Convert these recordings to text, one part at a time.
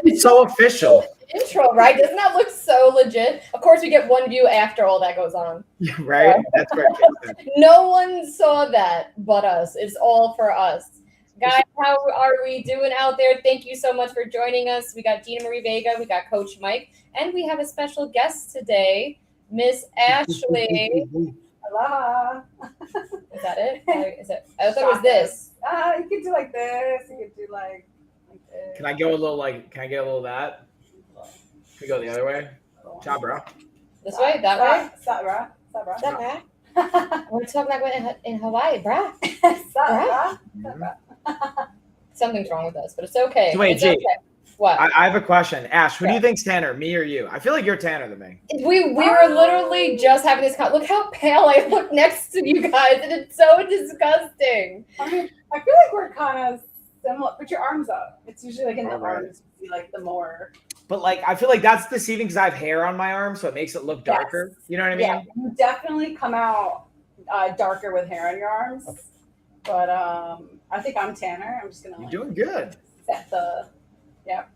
It's so official. Intro, right? Doesn't that look so legit? Of course, we get one view after all that goes on. Right? That's great. No one saw that but us. It's all for us. Guys, how are we doing out there? Thank you so much for joining us. We got Gina Marie Vega, we got Coach Mike, and we have a special guest today, Miss Ashley. Hello. Is that it? Is it? I thought it was this. You could do like this. You could do like this. Can I go a little can I get a little of that? Can we go the other way? Ciao, bro. This way? That way? Sabra. Sabra. That way? We're talking like in Hawaii, brah. Sabra. Something's wrong with us, but it's okay. So wait, it's G. okay. What? I have a question. Ash, who do you think's tanner, me or you? I feel like you're tanner than me. We were literally just having this look how pale I look next to you guys, and it's so disgusting. I mean, I feel like we're kind of similar. Put your arms up. It's usually like in the arms, you see like the more. But like, I feel like that's deceiving because I have hair on my arm, so it makes it look darker. Yes. You know what I mean? Yeah, you definitely come out darker with hair on your arms. Okay. But I think I'm tanner. I'm just gonna. You're doing good. Set the. Yep.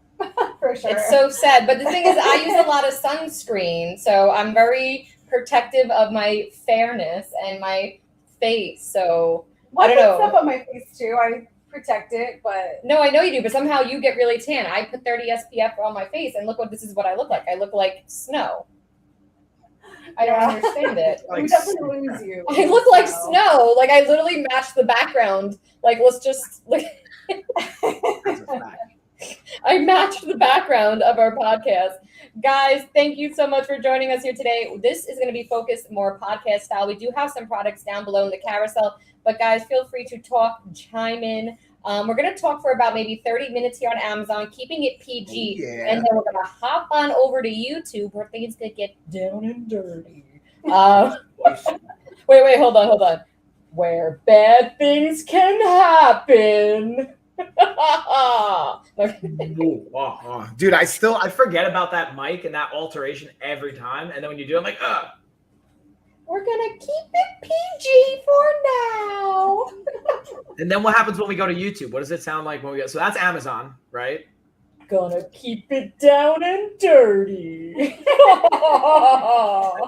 For sure. It's so sad, but the thing is, I use a lot of sunscreen, so I'm very protective of my fairness and my face. So I don't know. Stuff on my face too. I protect it, but no, I know you do. But somehow you get really tan. I put 30 SPF on my face, and look what this is. What I look like. I look like snow. I don't understand it. We definitely lose you. I look like snow. Like I literally match the background. Like let's just like. I matched the background of our podcast. Guys, thank you so much for joining us here today. This is going to be focused more podcast style. We do have some products down below in the carousel, but guys, feel free to talk, chime in. We're going to talk for about maybe 30 minutes here on Amazon, keeping it PG. And then we're going to hop on over to YouTube where things could get down and dirty. Wait, hold on. Where bad things can happen. Dude, I forget about that mic and that alteration every time. And then when you do, I'm like, we're gonna keep it PG for now. And then what happens when we go to YouTube? What does it sound like when we go? So that's Amazon, right? Gonna keep it down and dirty. That's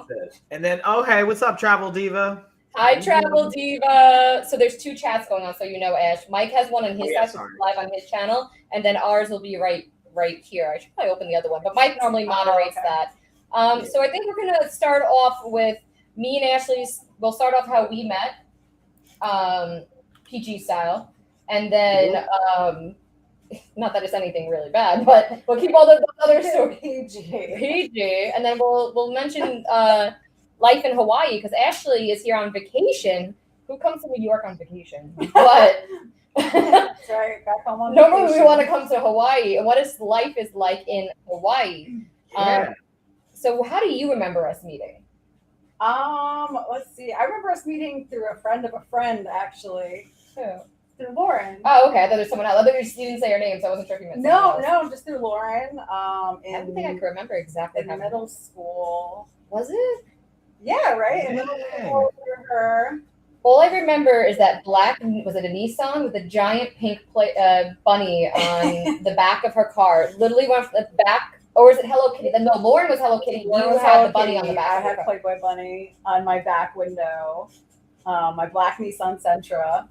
it. And then, hey, what's up, Travel Diva? Hi, Travel Diva. So there's two chats going on, so you know, Ash. Mike has one on his side, live on his channel, and then ours will be right here. I should probably open the other one, but Mike normally moderates that. So I think we're gonna start off with me and Ashley's. We'll start off how we met, PG style, and then not that it's anything really bad, but we'll keep all the other stories PG, and then we'll mention life in Hawaii because Ashley is here on vacation. Who comes to New York on vacation? But that's right, back home on normally vacation. we want to come to Hawaii. And what is life is like in Hawaii? Yeah. So how do you remember us meeting? Let's see. I remember us meeting through a friend of a friend, actually. Who? Through Lauren. Oh, okay. I thought there's someone else. I thought you didn't say your name, so I wasn't sure if you meant someone else. No, just through Lauren. I don't think I can remember exactly. In middle school. Was it? Yeah, right. In middle school through her. All I remember is that black, was it a Nissan with a giant pink bunny on the back of her car? Literally went from the back Or was it Hello Kitty? No, Lauren was Hello Kitty. One You was had Hello the bunny on the Kitty. back. I of your had car. Playboy Bunny on my back window. My black Nissan Sentra.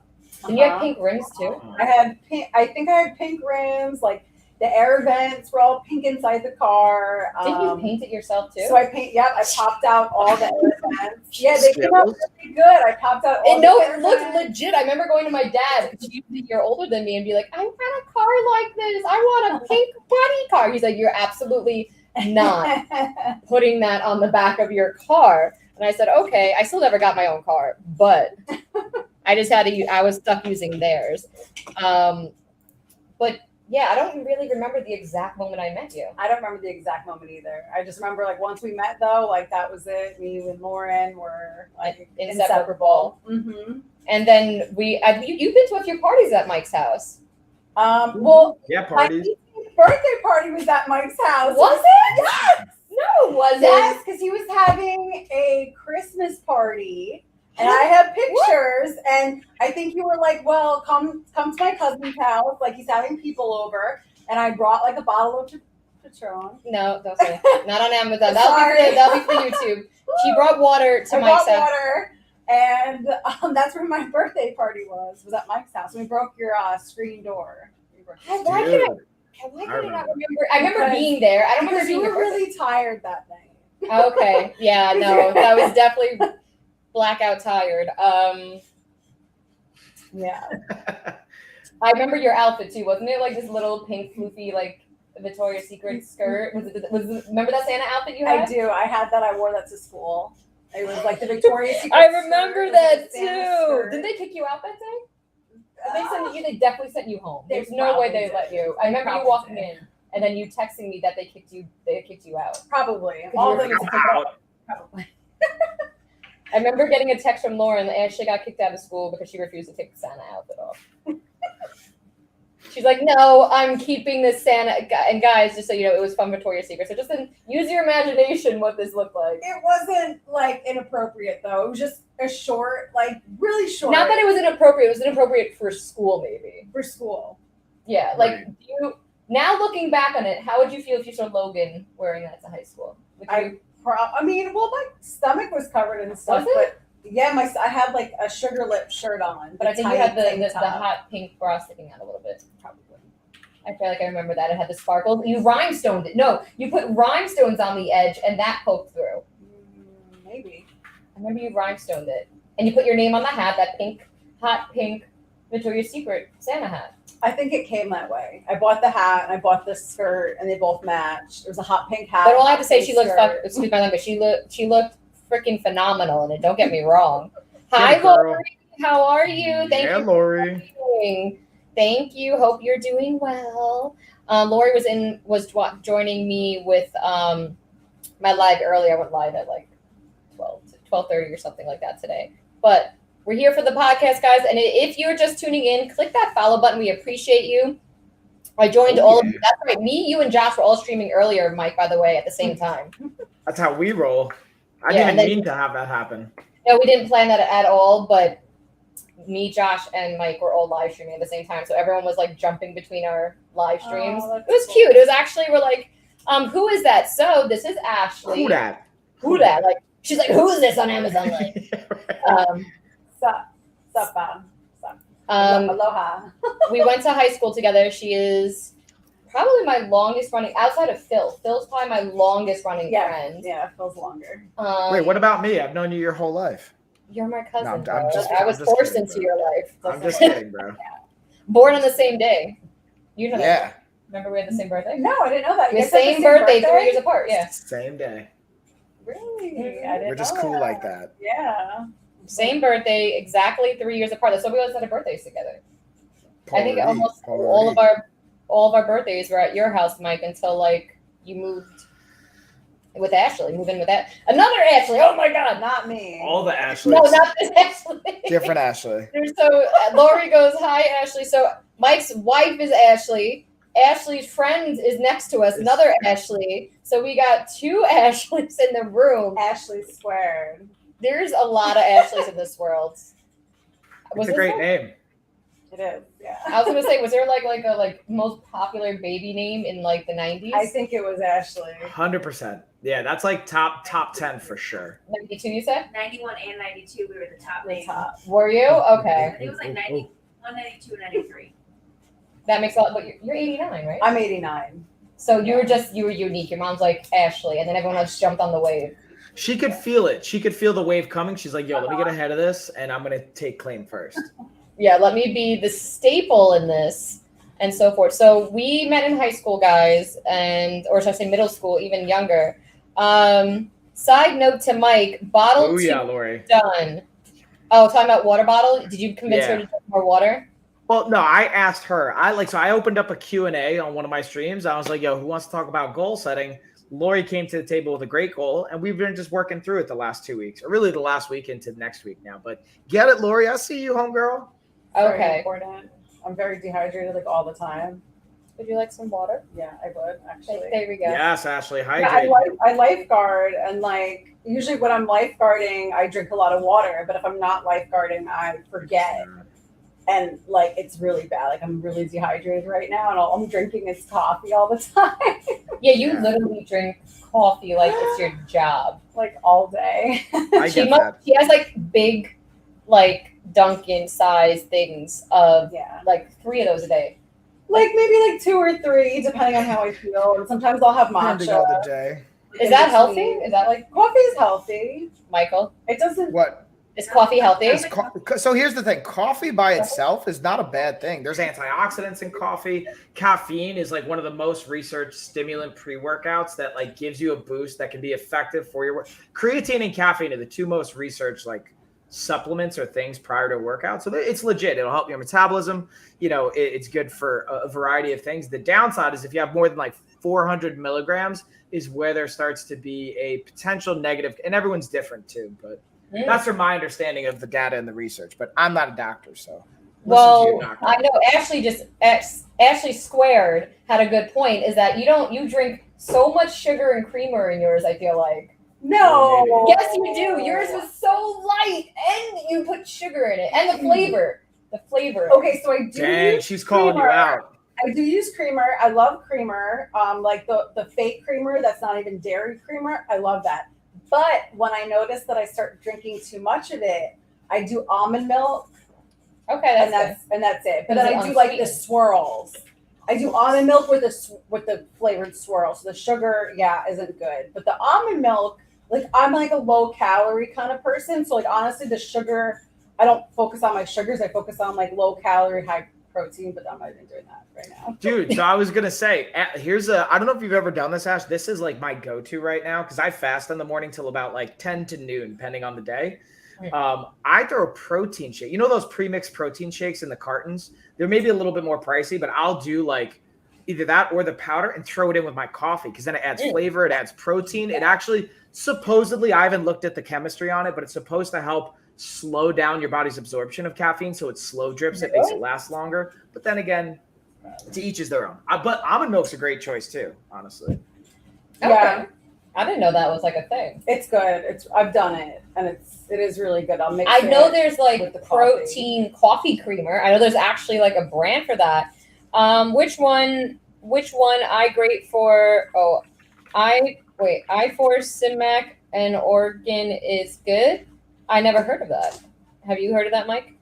And you had Uh-huh. pink rims too. I had pink. I think I had pink rims. Like the air vents were all pink inside the car. Didn't you paint it yourself too? So I paint. Yep, I popped out all the air vents. Yeah, they came out Skills. really good. I popped out all And no, the it air looked vents. legit. I remember going to my dad, because he was a year older than me, and be like, I want a car like this. I want a pink bunny car. He's like, you're absolutely not putting that on the back of your car. And I said, okay. I still never got my own car, but I just had to. I was stuck using theirs. But yeah, I don't really remember the exact moment I met you. I don't remember the exact moment either. I just remember like once we met though, like that was it. Me and Lauren were like Inseparable. Mm-hmm. And then you've been to a few parties at Mike's house. Well, Yeah, my parties. 18th birthday party was at Mike's house. Was it? Yes. No, it wasn't. Yes, because he was having a Christmas party. And I have pictures, and I think you were like, "Well, come to my cousin's house. Like he's having people over." And I brought like a bottle of Patron. No, don't say. Not on Amazon. Sorry. That'll be for YouTube. She brought water to I Mike's brought house. water, and that's where my birthday party was at Mike's house. We broke your screen door. Why Dude, can I not remember. remember? I remember Because- being there. I don't remember Because you being were there. really tired that night. Okay. Yeah, no, that was definitely blackout tired. Yeah. I remember your outfit too, wasn't it? Like this little pink floofy like Victoria's Secret skirt. Remember that Santa outfit you had? I do. I had that. I wore that to school. It was like the Victoria's Secret. I remember skirt, that it was a Santa too. skirt. Did they kick you out that day? Did they send you? They definitely sent you home. They There's no way probably they did. let you. I They remember you probably walking did. in and then you texting me that they kicked you out. Probably. you All were of them. Out. Probably. I remember getting a text from Lauren that Ashley got kicked out of school because she refused to take the Santa outfit off. She's like, no, I'm keeping this Santa. And guys, just so you know, it was from Victoria's Secret. So just use your imagination what this looked like. It wasn't like inappropriate though. It was just a short, like really short. Not that it was inappropriate. It was inappropriate for school, maybe. for school. Yeah, like Right. now looking back on it, how would you feel if you saw Logan wearing that to high school? Would you, I mean, well, my stomach was covered in stuff, Was it? but yeah, I had like a sugar lip shirt on. but I think you had the tank top. hot pink bra sticking out a little bit, probably. I feel like I remember that. It had the sparkles. You rhinestoned it. No, you put rhinestones on the edge and that poked through. Maybe. I remember you rhinestoned it. And you put your name on the hat, that pink, hot pink Victoria's Secret Santa hat. I think it came that way. I bought the hat and I bought the skirt, and they both matched. It was a hot pink hat. But all I have to hot say, pink she looked skirt. excuse my language, she looked freaking phenomenal in it. Don't get me wrong. Hi, Good girl. Lori. How are you? Thank Yeah, you Lori. doing. Thank you. Hope you're doing well. Lori was joining me with my live earlier. I went live at like 12:30 or something like that today. But we're here for the podcast, guys. And if you're just tuning in, click that follow button. We appreciate you. I joined all of you. That's right. Me, you, and Josh were all streaming earlier, Mike, by the way, at the same time. That's how we roll. I Yeah, didn't and then- mean to have that happen. No, we didn't plan that at all, but me, Josh, and Mike were all live streaming at the same time. So everyone was like jumping between our live streams. Oh, It that's was cool. cute. It was actually, we're like, who is that? So this is Ashley. Who that? Who that? Like, she's like, who is this on Amazon? Like, Sup, aloha. we went to high school together. She is probably my longest running, outside of Phil. Phil's probably my longest running Yeah, friend. yeah, it feels longer. Wait, what about me? I've known you your whole life. You're my cousin. No, I'm bro. just- I was I'm just forced kidding, into bro. your life. I'm just kidding, bro. Born on the same day. You know that. Yeah, Remember we had the same birthday? No, I didn't know that. You The guys had same birthday, 3 years apart. Yeah. same day. Really? I didn't We're just know cool that. like that. Yeah. Same birthday, exactly 3 years apart. So we always had our birthdays together. I think Already, almost all already. of our birthdays were at your house, Mike, until like you moved with Ashley. Move in with that another Ashley. Oh my God! Not me. All the Ashleys. No, not this Ashley. Different Ashley. So Lori goes, "Hi, Ashley." So Mike's wife is Ashley. Ashley's friend is next to us, another Ashley. So we got two Ashleys in the room. Ashley squared. There's a lot of Ashleys in this world. It's a great name. It is. Yeah. I was gonna say, was there like a most popular baby name in like the 90s? I think it was Ashley. 100%. Yeah, that's like top 10 for sure. 92, you said? 91 and 92, we were the top name. Were you? Okay. I think it was like 91, 92, and 93. That makes a lot, but you're 89, right? I'm 89. So you were unique. Your mom's like Ashley, and then everyone else jumped on the wave. She could feel it. She could feel the wave coming. She's like, yo, let me get ahead of this, and I'm going to take claim first. Yeah, let me be the staple in this and so forth. So we met in high school, guys, or should I say middle school, even younger. Side note to Mike, bottle Oh, two yeah, Lori. done. Oh, talking about water bottle. Did you convince her to drink more water? Well, no, I asked her. So I opened up a Q&A on one of my streams. I was like, yo, who wants to talk about goal setting? Lori came to the table with a great goal, and we've been just working through it the last 2 weeks, or really the last week into next week now. But get it, Lori. I see you, homegirl. Very Okay. important. I'm very dehydrated like all the time. Would you like some water? Yeah, I would actually. There we go. Yes, Ashley. Yeah, Hydrate. I lifeguard, and like usually when I'm lifeguarding, I drink a lot of water. But if I'm not lifeguarding, I forget, and like it's really bad. Like I'm really dehydrated right now, and all I'm drinking is coffee all the time, Yeah, you Yeah. literally drink coffee like it's your job. like all day. I She get that. has like big, like Dunkin' size things of Yeah, like 3 of those a day. like maybe like 2 or 3, depending on how I feel. And sometimes I'll have Depending on matcha. the day. Is that healthy? Is that like Coffee is healthy. Michael? It doesn't. What? Is coffee healthy? So here's the thing: coffee by itself is not a bad thing. There's antioxidants in coffee. Caffeine is like one of the most researched stimulant pre-workouts that like gives you a boost that can be effective for your work. Creatine and caffeine are the two most researched like supplements or things prior to a workout. So it's legit. It'll help your metabolism. You know, it's good for a variety of things. The downside is if you have more than like 400 milligrams is where there starts to be a potential negative, and everyone's different too, but that's from my understanding of the data and the research. But I'm not a doctor, so listen to your Well, doctor. I know Ashley Squared had a good point. Is that you drink so much sugar and creamer in yours? I feel like. No. Yes, you do. Yours was so light, and you put sugar in it, and the flavor. The flavor. Okay, so I do. Dang, use she's calling you creamer. out. I do use creamer. I love creamer. Like the fake creamer that's not even dairy creamer. I love that. But when I notice that I start drinking too much of it, I do almond milk, Okay, and that's that's it. But Is then it I do like the unsweetened? swirls. I do almond milk with the flavored swirl. So the sugar, isn't good. But the almond milk, like I'm like a low calorie kind of person. So like honestly, the sugar, I don't focus on my sugars. I focus on like low calorie, high protein. But I'm not even doing that right now. Dude, so I was gonna say, I don't know if you've ever done this, Ash. This is like my go-to right now because I fast in the morning till about like 10 to noon, depending on the day. I throw a protein shake. You know those pre-mixed protein shakes in the cartons? They're maybe a little bit more pricey, but I'll do like either that or the powder and throw it in with my coffee because then it adds flavor, it adds protein. It actually supposedly, I haven't looked at the chemistry on it, but it's supposed to help slow down your body's absorption of caffeine, so it slow drips. It makes it last longer. But then again, to each is their own. But almond milk's a great choice too, honestly. Okay. Yeah. I didn't know that was like a thing. It's good. I've done it, and it is really good. I'll mix I know it there's like with the coffee. protein coffee creamer. I know there's actually like a brand for that. Which one I grate for? Oh, I4 Simac and Oregon is good. I never heard of that. Have you heard of that, Mike?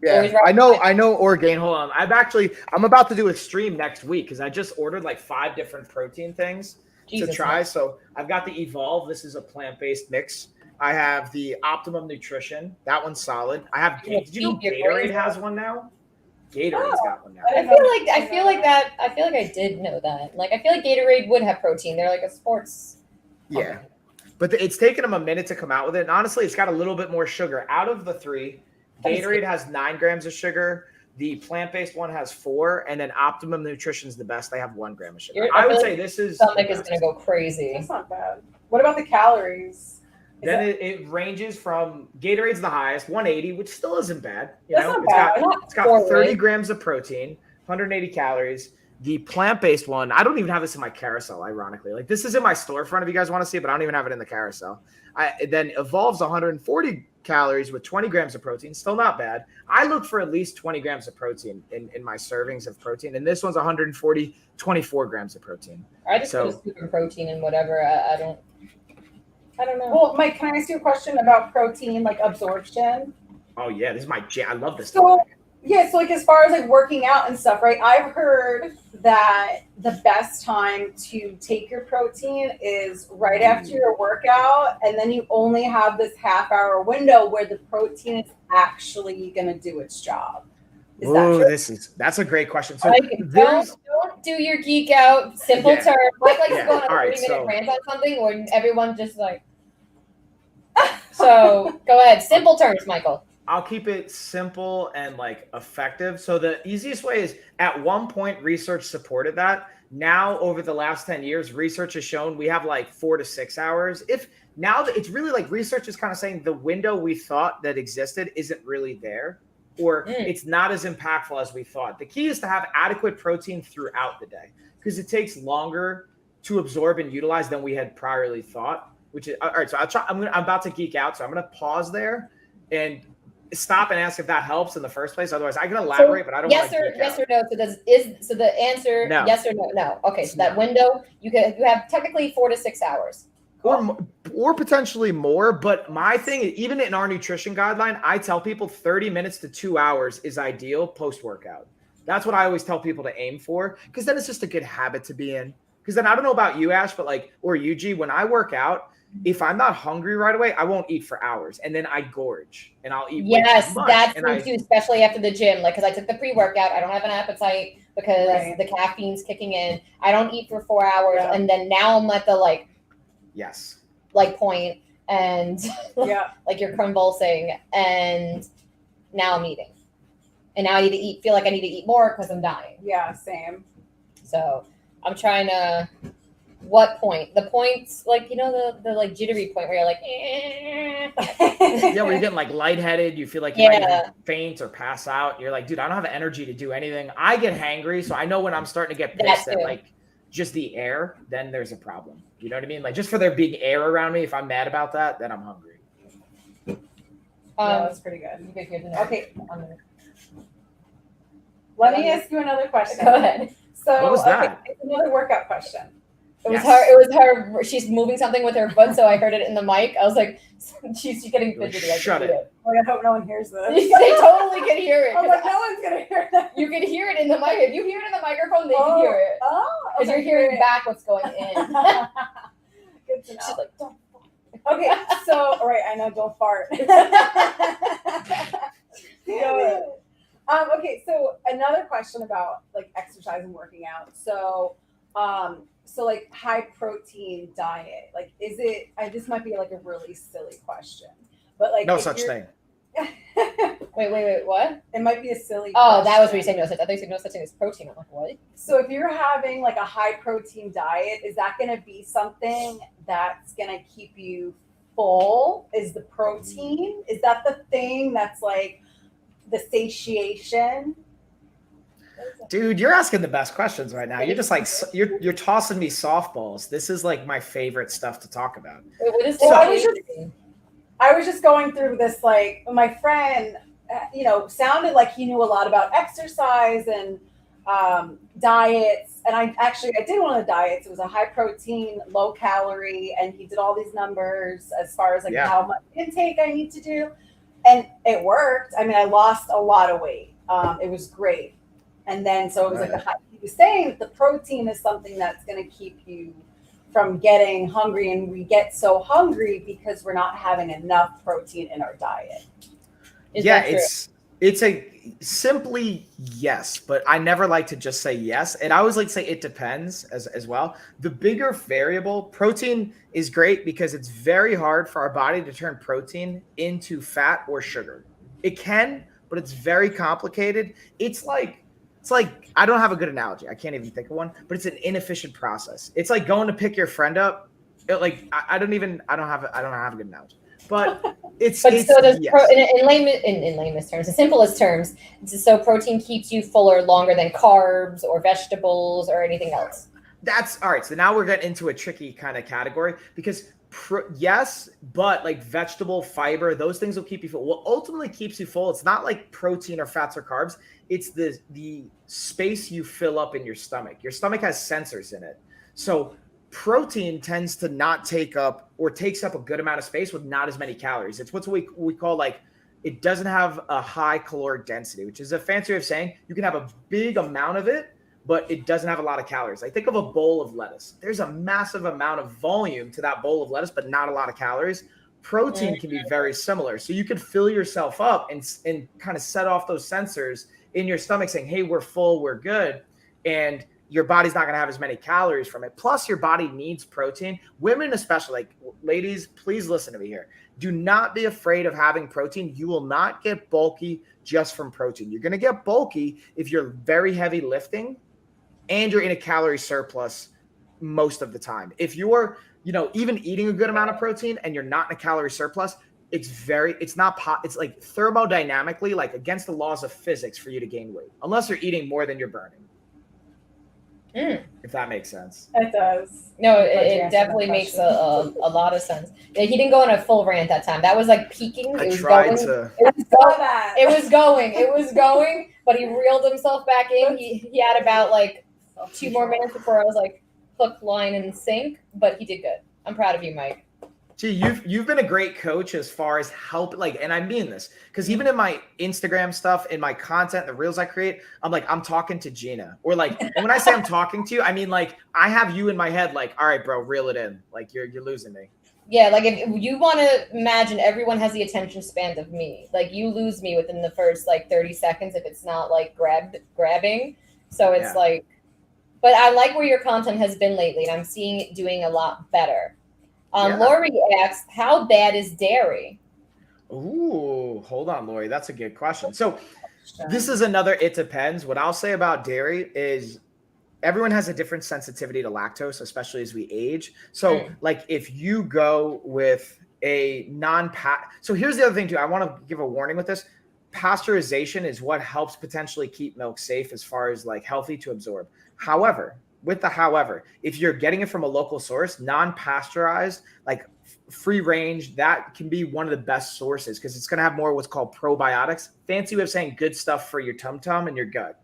Yeah, I know Orgain. Hold on. I'm about to do a stream next week because I just ordered like 5 different protein things to try. Mike. So I've got the Evolve. This is a plant-based mix. I have the Optimum Nutrition. That one's solid. I have. Did you know Gatorade has one now? Gatorade's got one now. I feel like I did know that. Like I feel like Gatorade would have protein. They're like a sports. Yeah. But it's taken them a minute to come out with it. And honestly, it's got a little bit more sugar. Out of the 3, Gatorade has 9 grams of sugar. The plant-based one has 4. And then Optimum Nutrition's the best. They have 1 gram of sugar. I would say this is... Stomach is going to go crazy. That's not bad. What about the calories? Then it ranges from Gatorade's the highest, 180, which still isn't bad. That's not bad. It's got 30 grams of protein, 180 calories. The plant-based one, I don't even have this in my carousel, ironically. Like this is in my storefront if you guys want to see it, but I don't even have it in the carousel. It then Evolve's 140 calories with 20 grams of protein. Still not bad. I look for at least 20 grams of protein in my servings of protein. And this one's 140, 24 grams of protein. I just put a scoop of protein and whatever. I don't know. Well, Mike, can I ask you a question about protein, like absorption? Oh yeah, this is my I love this So topic. yeah, so like as far as like working out and stuff, right? I've heard that the best time to take your protein is right after your workout, and then you only have this half-hour window where the protein is actually going to do its job. Is that Ooh, true? that's a great question. So Like, there's don't do your geek out. Simple Yeah. term. Mike likes Yeah. to go on a All right, 30-minute so- rant on something where everyone just like. So go ahead. Simple terms, Michael. I'll keep it simple and like effective. So the easiest way is at one point research supported that. Now over the last 10 years, research has shown we have like 4 to 6 hours. If now that it's really like research is kind of saying the window we thought that existed isn't really there, or it's not as impactful as we thought. The key is to have adequate protein throughout the day because it takes longer to absorb and utilize than we had priorly thought. Which is all right. So I'm about to geek out, so I'm gonna pause there and stop and ask if that helps in the first place. Otherwise, I can elaborate, but I don't want to geek yes out. or no. So the answer No. yes or no? No. Okay. So that No. window you have technically 4 to 6 hours. Or potentially more. But my thing, even in our nutrition guideline, I tell people 30 minutes to 2 hours is ideal post-workout. That's what I always tell people to aim for, because then it's just a good habit to be in. Because then I don't know about you, Ash, but like, or Yuji, when I work out, if I'm not hungry right away, I won't eat for hours, and then I gorge and I'll eat. way Yes, too much, that's and me too, especially after the gym. Like, because I took the pre-workout, I don't have an appetite because Right. the caffeine's kicking in. I don't eat for 4 hours, Yeah. and then now I'm at the Yes. point, and Yeah. like you're convulsing, and now I'm eating, and now I need to eat. Feel like I need to eat more because I'm dying. Yeah, same. So I'm trying to. What point? The points, like, the like jittery point where you're like, Yeah, where you're getting like lightheaded, you feel like you might Yeah. even faint or pass out. You're like, dude, I don't have energy to do anything. I get hangry, so I know when I'm starting to get That pissed at too. like just the air, then there's a problem. You know what I mean? Like just for there being air around me, if I'm mad about that, then I'm hungry. Yeah, that's pretty good. you could hear the noise. Okay, On the- let me ask you another question. Go ahead. So, What was that? it's another workout question. It was Yes. her. It was her. She's moving something with her foot, so I heard it in the mic. I was like, she's getting You're like, fidgety. I can shut hear it. Like, I hope no one hears this. They totally can hear it. I'm like, no one's gonna hear that. You can hear it in the mic. If you hear it in the microphone, they can hear it. Oh, Because you're hearing back what's going in. Good to know. She's like, don't. Okay, so all right, I know, don't fart. Okay, so another question about like exercise and working out. So, so like high protein diet, like is it? This might be like a really silly question, but like No if such you're- thing. Wait. What? It might be a silly. Oh, that was what you question. said. No such. I thought you said no such thing as protein. I'm like, what? So if you're having like a high protein diet, is that going to be something that's going to keep you full? Is the protein? Is that the thing that's like the satiation? Dude, you're asking the best questions right now. You're just like you're tossing me softballs. This is like my favorite stuff to talk about. Wait, what is Well, I was satiation? I was just going through this, like my friend, sounded like he knew a lot about exercise and diets. And I did one of the diets. It was a high protein, low calorie, and he did all these numbers as far as like Yeah. how much intake I need to do. And it worked. I mean, I lost a lot of weight. It was great. And then, so it was like he was saying that the protein is something that's going to keep you from getting hungry, and we get so hungry because we're not having enough protein in our diet. Is Yeah, that true? it's a simply yes, but I never like to just say yes. And I always like to say it depends as well. The bigger variable, protein is great because it's very hard for our body to turn protein into fat or sugar. It can, but it's very complicated. It's like I don't have a good analogy. I can't even think of one, but it's an inefficient process. It's like going to pick your friend up. I don't have a good analogy. But It's But so does yes. in layman's terms, the simplest terms. So protein keeps you fuller longer than carbs or vegetables or anything else. That's all right. So now we're getting into a tricky kind of category because yes, but like vegetable fiber, those things will keep you full. What ultimately keeps you full, it's not like protein or fats or carbs. It's the space you fill up in your stomach. Your stomach has sensors in it. So protein tends to not take up or takes up a good amount of space with not as many calories. It's what we call like, it doesn't have a high caloric density, which is a fancy way of saying you can have a big amount of it, but it doesn't have a lot of calories. Like think of a bowl of lettuce. There's a massive amount of volume to that bowl of lettuce, but not a lot of calories. Protein can be very similar. So you could fill yourself up and kind of set off those sensors in your stomach saying, hey, we're full, we're good. And your body's not going to have as many calories from it. Plus your body needs protein. Women, especially, like ladies, please listen to me here. Do not be afraid of having protein. You will not get bulky just from protein. You're going to get bulky if you're very heavy lifting and you're in a calorie surplus most of the time. If you're, even eating a good amount of protein and you're not in a calorie surplus, it's like thermodynamically, like against the laws of physics for you to gain weight, unless you're eating more than you're burning. If that makes sense. It does. No, it definitely makes a lot of sense. He didn't go on a full rant that time. That was like peaking. It was going, but he reeled himself back in. He had about like 2 more minutes before I was like hook, line, and sink, but he did good. I'm proud of you, Mike. Gee, you've been a great coach as far as help, and I mean this, because even in my Instagram stuff, in my content, the reels I create, I'm talking to Gina, or like, and when I say I'm talking to you, I mean like I have you in my head, like, all right, bro, reel it in, like you're losing me. Yeah, like if you want to imagine, everyone has the attention span of me. Like you lose me within the first like 30 seconds if it's not like grabbing. So it's like, but I like where your content has been lately, and I'm seeing it doing a lot better. Lori asks, how bad is dairy? Ooh, hold on, Lori. That's a good question. So this is another, it depends. What I'll say about dairy is everyone has a different sensitivity to lactose, especially as we age. So like if you go with a so here's the other thing too. I want to give a warning with this. Pasteurization is what helps potentially keep milk safe as far as like healthy to absorb. However, if you're getting it from a local source, non-pasteurized, like free range, that can be one of the best sources because it's going to have more what's called probiotics. Fancy way of saying good stuff for your tum-tum and your gut.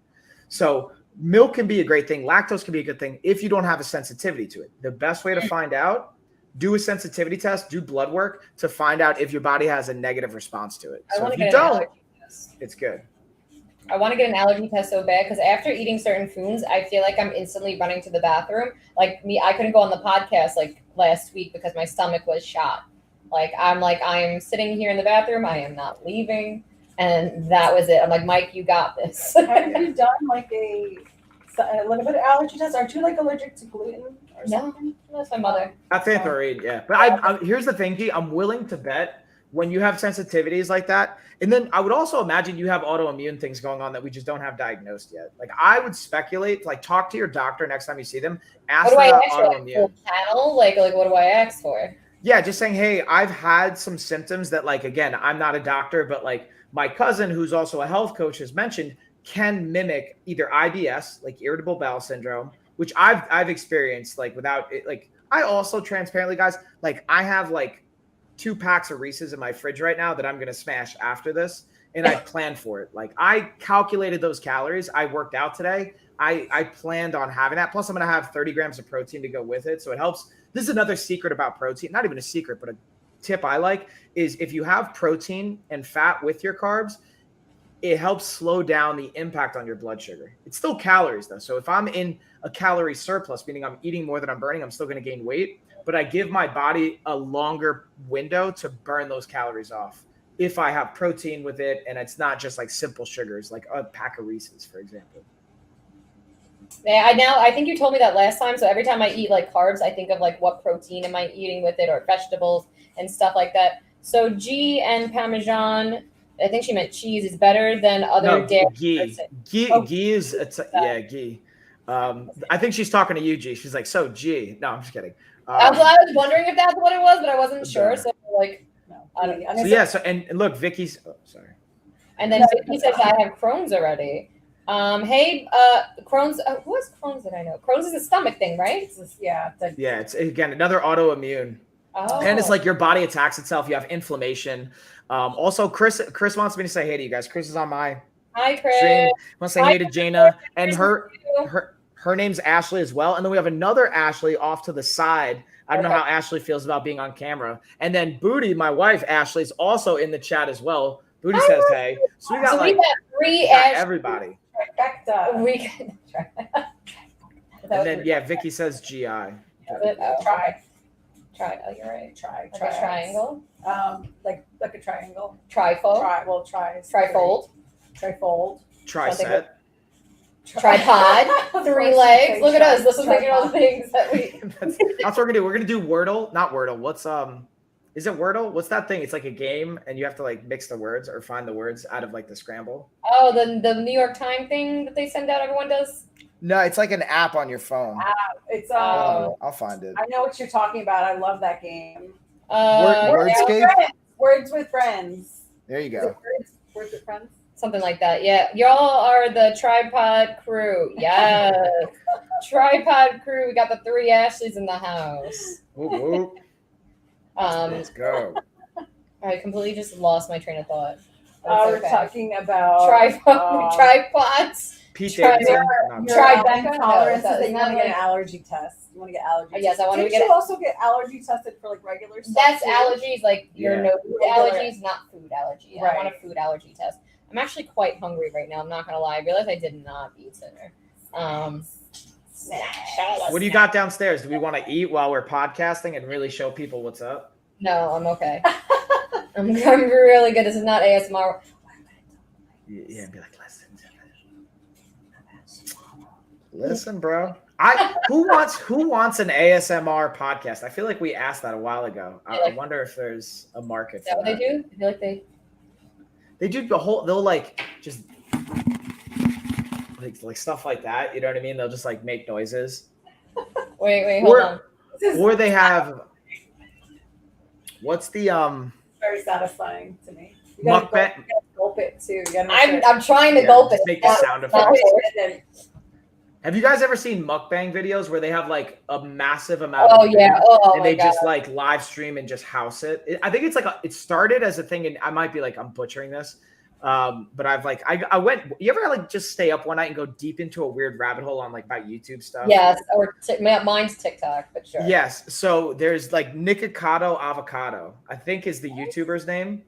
So milk can be a great thing. Lactose can be a good thing if you don't have a sensitivity to it. The best way to find out, do a sensitivity test, do blood work to find out if your body has a negative response to it. So if you don't, it's good. I want to get an allergy test so bad because after eating certain foods, I feel like I'm instantly running to the bathroom. Like me, I couldn't go on the podcast like last week because my stomach was shot. I'm sitting here in the bathroom. I am not leaving. And that was it. I'm like, Mike, you got this. Have you done like a little bit of allergy test? Aren't you like allergic to gluten or something? No, that's my mother. That's Anthony, yeah. But here's the thing, G. I'm willing to bet when you have sensitivities like that, and then I would also imagine you have autoimmune things going on that we just don't have diagnosed yet. Like I would speculate, like talk to your doctor next time you see them. Ask them about autoimmune. Panel? Like what do I ask for? Yeah, just saying, hey, I've had some symptoms that, like, again, I'm not a doctor, but like my cousin, who's also a health coach, has mentioned can mimic either IBS, like irritable bowel syndrome, which I've experienced, like without it. Like I also transparently, guys, like I have like 2 packs of Reese's in my fridge right now that I'm going to smash after this. And I planned for it. Like I calculated those calories. I worked out today. I planned on having that. Plus I'm going to have 30 grams of protein to go with it. So it helps. This is another secret about protein. Not even a secret, but a tip I like is if you have protein and fat with your carbs, it helps slow down the impact on your blood sugar. It's still calories though. So if I'm in a calorie surplus, meaning I'm eating more than I'm burning, I'm still going to gain weight. But I give my body a longer window to burn those calories off if I have protein with it and it's not just like simple sugars, like a pack of Reese's, for example. Yeah, I think you told me that last time. So every time I eat like carbs, I think of like what protein am I eating with it or vegetables and stuff like that. So G and Parmesan, I think she meant cheese, is better than other dairy. Ghee. Ghee is, ghee. I think she's talking to you, G. She's like, so G. No, I'm just kidding. I was wondering if that's what it was, but I wasn't sure. So like, no. I don't- I'm So gonna yeah, so and look, Vicky's. Oh, sorry. And then Vicky says I have Crohn's already. Hey, Crohn's. Who has Crohn's that I know? Crohn's is a stomach thing, right? Yeah. Yeah, it's again another autoimmune, Oh. and it's like your body attacks itself. You have inflammation. Also, Chris wants me to say hey to you guys. Chris is on my Hi, Chris. stream. Want to say hey to Jaina and Chris. her name's Ashley as well. And then we have another Ashley off to the side. I don't know Okay. how Ashley feels about being on camera. And then Booty, my wife Ashley, is also in the chat as well. Booty Hi, says hey. So we got So like we got three we got Ash. everybody. Trifecta. We can try. And then yeah, Vicky says GI. Try. Try. Oh, you're right. Try. Like a triangle. Like a triangle. Trifold. Try. Trifold. Trifold. Tricep. Tripod. Of Three course legs. you Look say at us. This is making all the tripod. things that we. that's what we're gonna do. We're gonna do Wordle, not Wordle. What's is it Wordle? What's that thing? It's like a game and you have to like mix the words or find the words out of like the scramble. Oh, the New York Times thing that they send out. Everyone does. No, it's like an app on your phone. It's Oh. I'll find it. I know what you're talking about. I love that game. Wordscape? Words with friends. There you go. Words with friends. Something like that. Yeah, y'all are the tripod crew. Yes, tripod crew. We got the three Ashleys in the house. Whoop, whoop. Let's go. I completely just lost my train of thought. We're talking about Tripods. Pete Try- Davidson. your No, Tribeca? intolerances No, that you want to like- get an allergy test. You want to get allergy. Yes, I want to Didn't get you also get allergy tested for like regular stuff? That's too? allergies, like your Yeah. nose Regular. allergies, not food allergy. I want a Right. food allergy test. I'm actually quite hungry right now. I'm not gonna lie. I realized I did not eat dinner. What do you got downstairs? Do we want to eat while we're podcasting and really show people what's up? No, I'm okay. I'm really good. This is not ASMR. Yeah, and be like, listen, bro. Who wants an ASMR podcast? I feel like we asked that a while ago. I wonder if there's a market Is that for what they that. do? I feel like They do the whole. They'll like just like stuff like that. You know what I mean? They'll just like make noises, wait, hold on. This is or they have. What's the very satisfying to me. You gotta mukbang? gulp it too. You gotta make I'm trying to Yeah, gulp it. just make the sound Not effects. it. sure. Have you guys ever seen mukbang videos where they have like a massive amount Oh of yeah. food Oh and my they god. just like live stream and just house it? I think it's like it started as a thing, and I might be like I'm butchering this, but I've like I went. You ever like just stay up one night and go deep into a weird rabbit hole on like about YouTube stuff? Yes, or mine's TikTok, but sure. Yes. So there's like Nikocado Avocado, I think is the YouTuber's name.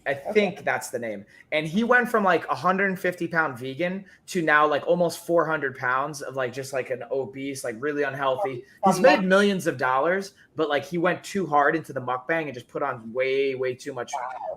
I think that's the name. And he went from like 150-pound vegan to now like almost 400 pounds of like just like an obese, like really unhealthy. He's made millions of dollars, but like he went too hard into the mukbang and just put on way too much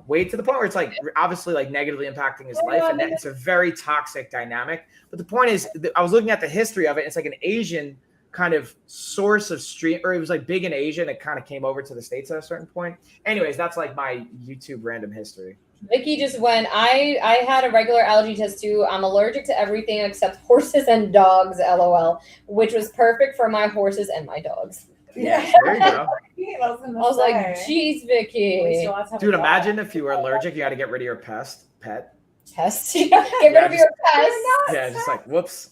weight to the point where it's like obviously like negatively impacting his life. And it's a very toxic dynamic. But the point is, I was looking at the history of it. It's like an Asian kind of source of stream, or it was like big in Asia and it kind of came over to the States at a certain point. Anyways, that's like my YouTube random history. Vicky just went, I had a regular allergy test too. I'm allergic to everything except horses and dogs, LOL, which was perfect for my horses and my dogs. Yeah. There you go. I was like, geez, Vicky. Dude, imagine if you were allergic, you had to get rid of your pet. Pest. Get rid of your pest. Yeah, just like, whoops.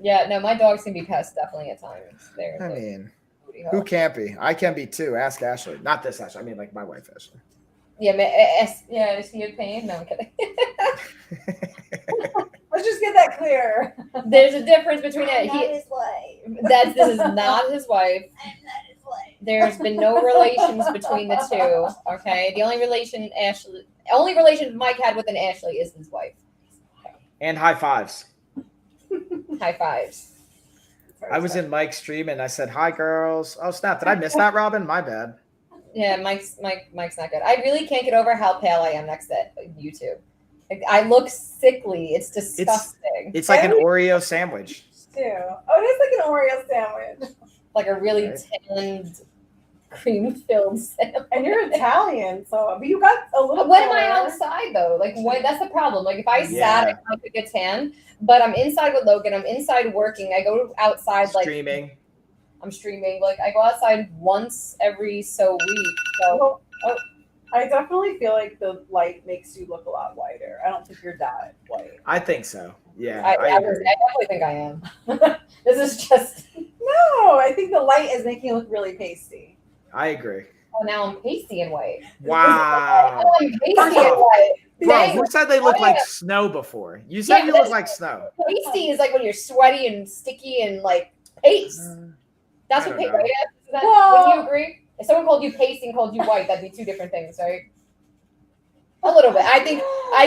Yeah, no, my dogs can be pests definitely at times. They're I mean, booty who hole. can't be? I can be too. Ask Ashley. Not this Ashley. I mean, like my wife Ashley. Yeah, is he in pain? No, I'm kidding. Let's just get that clear. There's a difference between it. his wife. This is not his wife. I'm not his wife. There's been no relations between the two. Okay, the only relation Mike had with an Ashley is his wife. And high fives. High fives. I was in Mike's stream and I said, "Hi, girls." Oh snap! Did I miss that, Robin? My bad. Yeah, Mike's not good. I really can't get over how pale I am next to YouTube. Like, I look sickly. It's disgusting. It's like an Oreo sandwich. Too. Oh, it is like an Oreo sandwich. Like a really Right. tanned, cream-filled sandwich. And you're Italian, so but you got a little. When am I color. outside though? Like when that's the problem. Like if I Yeah. sat, I could get tan. But I'm inside with Logan. I'm inside working. I go outside like Streaming. I'm streaming. Like I go outside once every so week. So I definitely feel like the light makes you look a lot whiter. I don't think you're that white. I think so. Yeah, I I agree. definitely think I am. This is just. No, I think the light is making you look really pasty. I agree. Oh, now I'm pasty and white. Wow. Oh, I'm pasty First and off, white. Bro, Dang, who said they look Oh, like yeah. snow before? You said Yeah, you but look like snow. pasty is like when you're sweaty and sticky and like paste. That's I what don't paste, right? Is that, Well- wouldn't you agree? If someone called you pasty and called you white, that'd be two different things, right? A little bit. I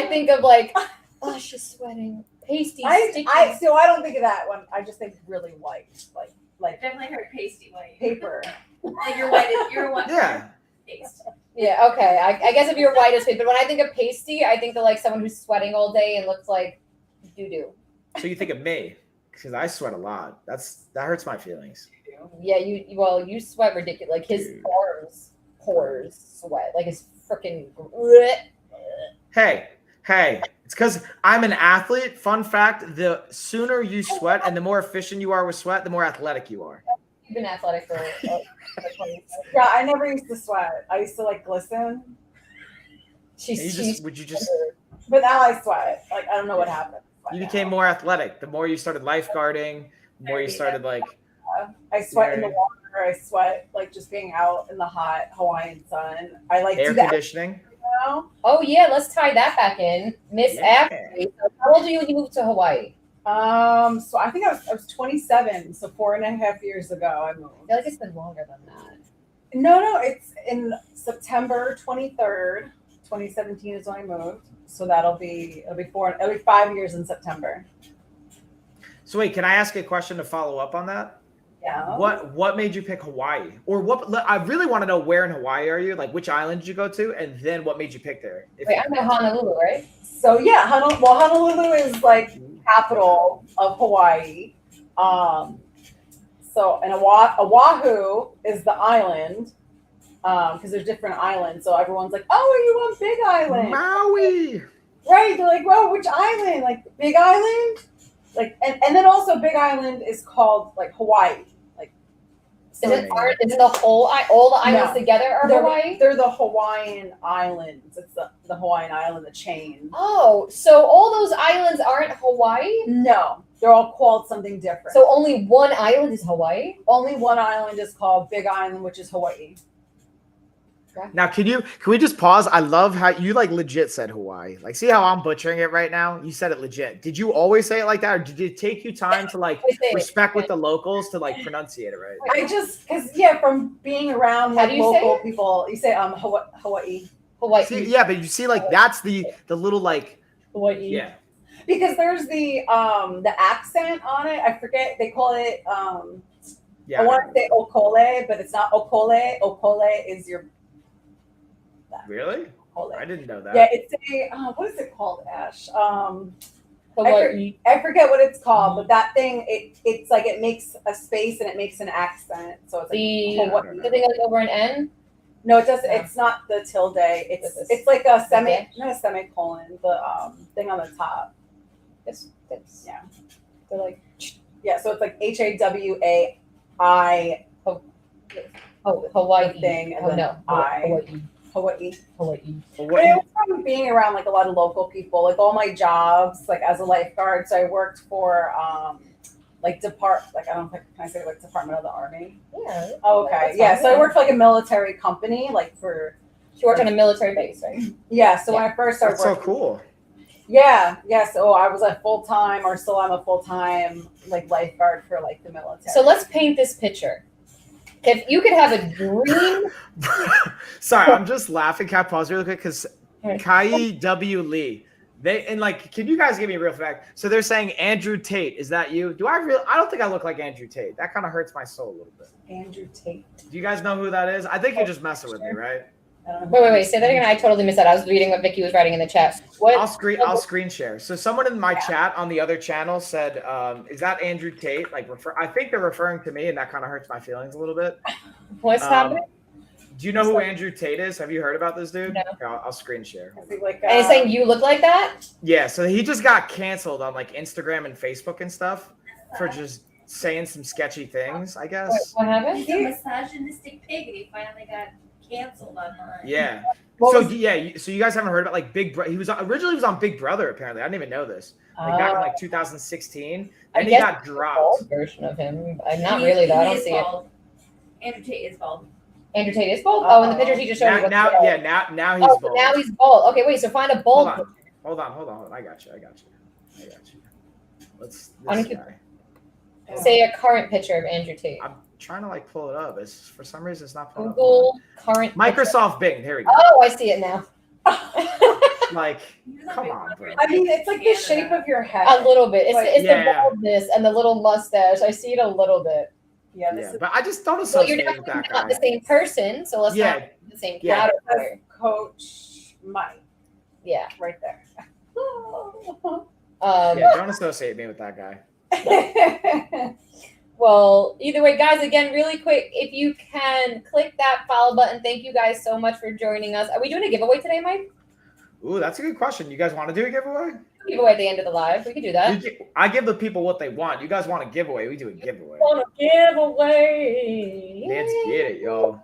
think of like, oh, she's sweating. Pasty, sticky. So I don't think of that one. I just think really white, I like definitely heard pasty white. paper. Like you're white. You're white. Yeah. Paste. Yeah, okay. I guess if you're white as paste, but when I think of pasty, I think of like someone who's sweating all day and looks like doo doo. So you think of me because I sweat a lot. That hurts my feelings. Yeah, you sweat ridiculous. Like his Dude. pores sweat. Like his freaking. Hey, it's because I'm an athlete. Fun fact: the sooner you sweat and the more efficient you are with sweat, the more athletic you are. You've been athletic for 20 years. Yeah, I never used to sweat. I used to like glisten, She's Would you just but now I sweat. Like I don't know what happened. you became more athletic the more you started lifeguarding, the more you started like I sweat in the Yeah. water. I sweat like just being out in the hot Hawaiian sun. I like air do that conditioning. now. Oh yeah, let's tie that back in. Miss Yeah. Ashley. So how old are you when you moved to Hawaii? So I think I was 27, so 4.5 years ago I moved. I feel like it's been longer than that. No, it's in September 23rd, 2017 is when I moved. So it'll be 5 years in September. So wait, can I ask a question to follow up on that? Yeah. What made you pick Hawaii? Or what? I really want to know where in Hawaii are you? Like which island did you go to, and then what made you pick there? If Wait, I'm in Honolulu, right? So yeah, Honolulu is like capital of Hawaii. So and Oahu is the island. Because there's different islands, so everyone's like, "Oh, are you on Big Island?" Maui. Right? They're like, "Whoa, which island? Like Big Island?" Like, and then also Big Island is called like Hawaii. Like, Is it the whole all the islands No. together are Hawaii? they're the Hawaiian Islands. It's the Hawaiian Island, the chain. Oh, so all those islands aren't Hawaii? No, they're all called something different. So only one island is Hawaii? only one island is called Big Island, which is Hawaii. Now, can we just pause? I love how you like legit said Hawaii. Like, see how I'm butchering it right now? You said it legit. Did you always say it like that, or did it take you time to like I say it. respect with the locals to like pronunciate it right? I just because from being around How like do you say local it? people, you say Hawaii Hawaii. See, yeah, but you see, like that's the little like Hawaii. yeah. because there's the accent on it. I forget they call it. Yeah. I want to say okole, but it's not okole. Okole is your Really? okole. I didn't know that. Yeah, it's a what is it called, Ash? Hawaii. I forget what it's called, but that thing it's like it makes a space and it makes an accent. So it's like The Hawaii. the thing like over an N? No, it doesn't. No. It's not the tilde. This. It's like a Okay. not a semicolon. The thing on the top. It's Yeah. They're like Yeah. So it's like HAWAI Hawaii thing and Oh then no. I. Hawaii. Hawaii. Hawaii. Well, But what it you- was from being around like a lot of local people. Like all my jobs, like as a lifeguard. So I worked for like I don't think can I say like Department of the Army. Yeah. Oh, okay. That's Yeah. fine, So I yeah. worked for like a military company, like for She worked on a military base, right? yeah. So when I first started that's so working, cool. yeah. So I was a full time, or still I'm a full time like lifeguard for like the military. So let's paint this picture. If you could have a dream, Sorry, I'm just laughing. Can I pause really quick? Because Alright. Kai W. Lee, can you guys give me a real fact? So they're saying Andrew Tate. Is that you? I don't think I look like Andrew Tate. That kind of hurts my soul a little bit. Andrew Tate. Do you guys know who that is? I think you're just messing with me, right? I don't know. wait. Say that again. I totally missed that. I was reading what Vicky was writing in the chat. What? I'll screen share. So someone in my chat on the other channel said, "Is that Andrew Tate?" Like, I think they're referring to me, and that kind of hurts my feelings a little bit. What's happening? Do you know who Andrew Tate is? Have you heard about this dude? No. Okay, I'll screen share. I think like And it's saying you look like that? Yeah, so he just got canceled on like Instagram and Facebook and stuff for just saying some sketchy things, I guess. What happened? He's a misogynistic pig, and he finally got canceled on mine. Yeah. What So was- so you guys haven't heard about like Big Brother? He was originally on Big Brother. Apparently, I didn't even know this. Like back in like 2016, I and he guess got the dropped. bald version of him. I'm not He- really though. I he don't is see bald. Andrew Tate is bald. it. Andrew Tate is bald. Oh, in the Uh-oh. pictures he just showed me. Now, what's bald. now he's Oh, so bald. now he's bald. Okay, wait. So find a bald. Hold on. I got you. Let's I'm this gonna guy. picture. Say a current picture of Andrew Tate. I'm trying to like pull it up. It's for some reason it's not pulling up. Google current. picture. Microsoft Bing. Here we go. Oh, I see it now. Like, He was on come Big on, Brother bro. in I mean, it's like the Canada. shape of your head. A little bit. It's, Like, it's yeah. the baldness and the little mustache. I see it a little bit. Yeah, this Yeah, is but I just don't So you're associate with definitely that not guy. the same person. So let's not Yeah, put the same Yeah. category. Coach Mike Yeah. right there. yeah, don't associate me with that guy. Well, either way, guys, again, really quick, if you can click that follow button. Thank you guys so much for joining us. Are we doing a giveaway today, Mike? Ooh, that's a good question. You guys want to do a giveaway? Giveaway at the end of the live. We can do that. I give the people what they want. You guys want a giveaway? We do a giveaway. On a giveaway. Let's get it, yo.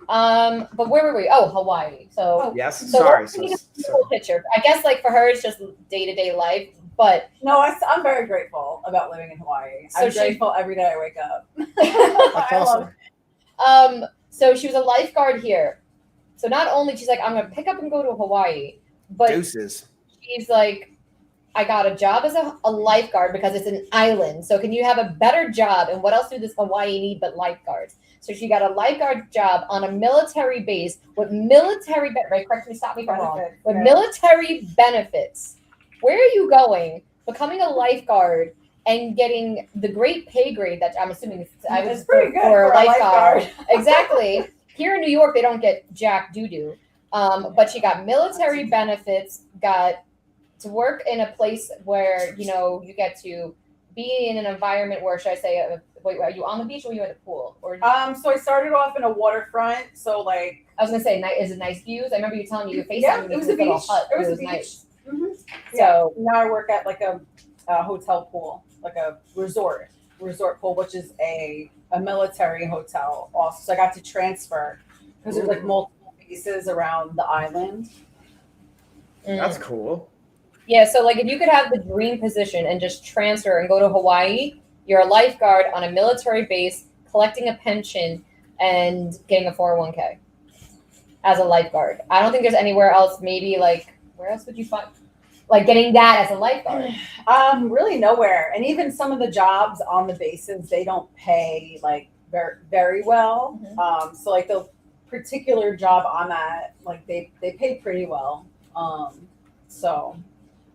But where were we? Oh, Hawaii. So, Yes. so Sorry. let's So, take a cool picture. I guess like for her, it's just day-to-day life. But No, I'm very grateful about living in Hawaii. So I'm she- grateful every day I wake up. that's I love awesome. so she was a lifeguard here. So not only she's like, I'm gonna pick up and go to Hawaii, but Deuces. she's like, I got a job as a lifeguard because it's an island. So can you have a better job? And what else do this Hawaii need but lifeguards? So she got a lifeguard job on a military base with military right? Correct me, stop me if I'm wrong. Benefits, With yeah. military benefits. Where are you going? Becoming a lifeguard and getting the great pay grade that I'm assuming I was It's pretty good for a for a lifeguard. lifeguard. Exactly. Here in New York, they don't get jack doo-doo. But she got military benefits, got to work in a place where, you know, you get to be in an environment where, should I say, wait, are you on the beach or were you at the pool? Or So I started off in a waterfront. So like, I was gonna say, is it nice views? I remember you telling me you FaceTime yeah, me it was from a this little beach. hut. It was a beach. nice. Mhm. So now I work at like a hotel pool, like a resort pool, which is a military hotel also. So I got to transfer because there's like multiple bases around the island. That's cool. Yeah, so like if you could have the dream position and just transfer and go to Hawaii, you're a lifeguard on a military base, collecting a pension and getting a 401k as a lifeguard. I don't think there's anywhere else. Maybe like where else would you find like getting that as a lifeguard? Really nowhere. And even some of the jobs on the bases, they don't pay like very, very well. So like the particular job I'm at, like they pay pretty well.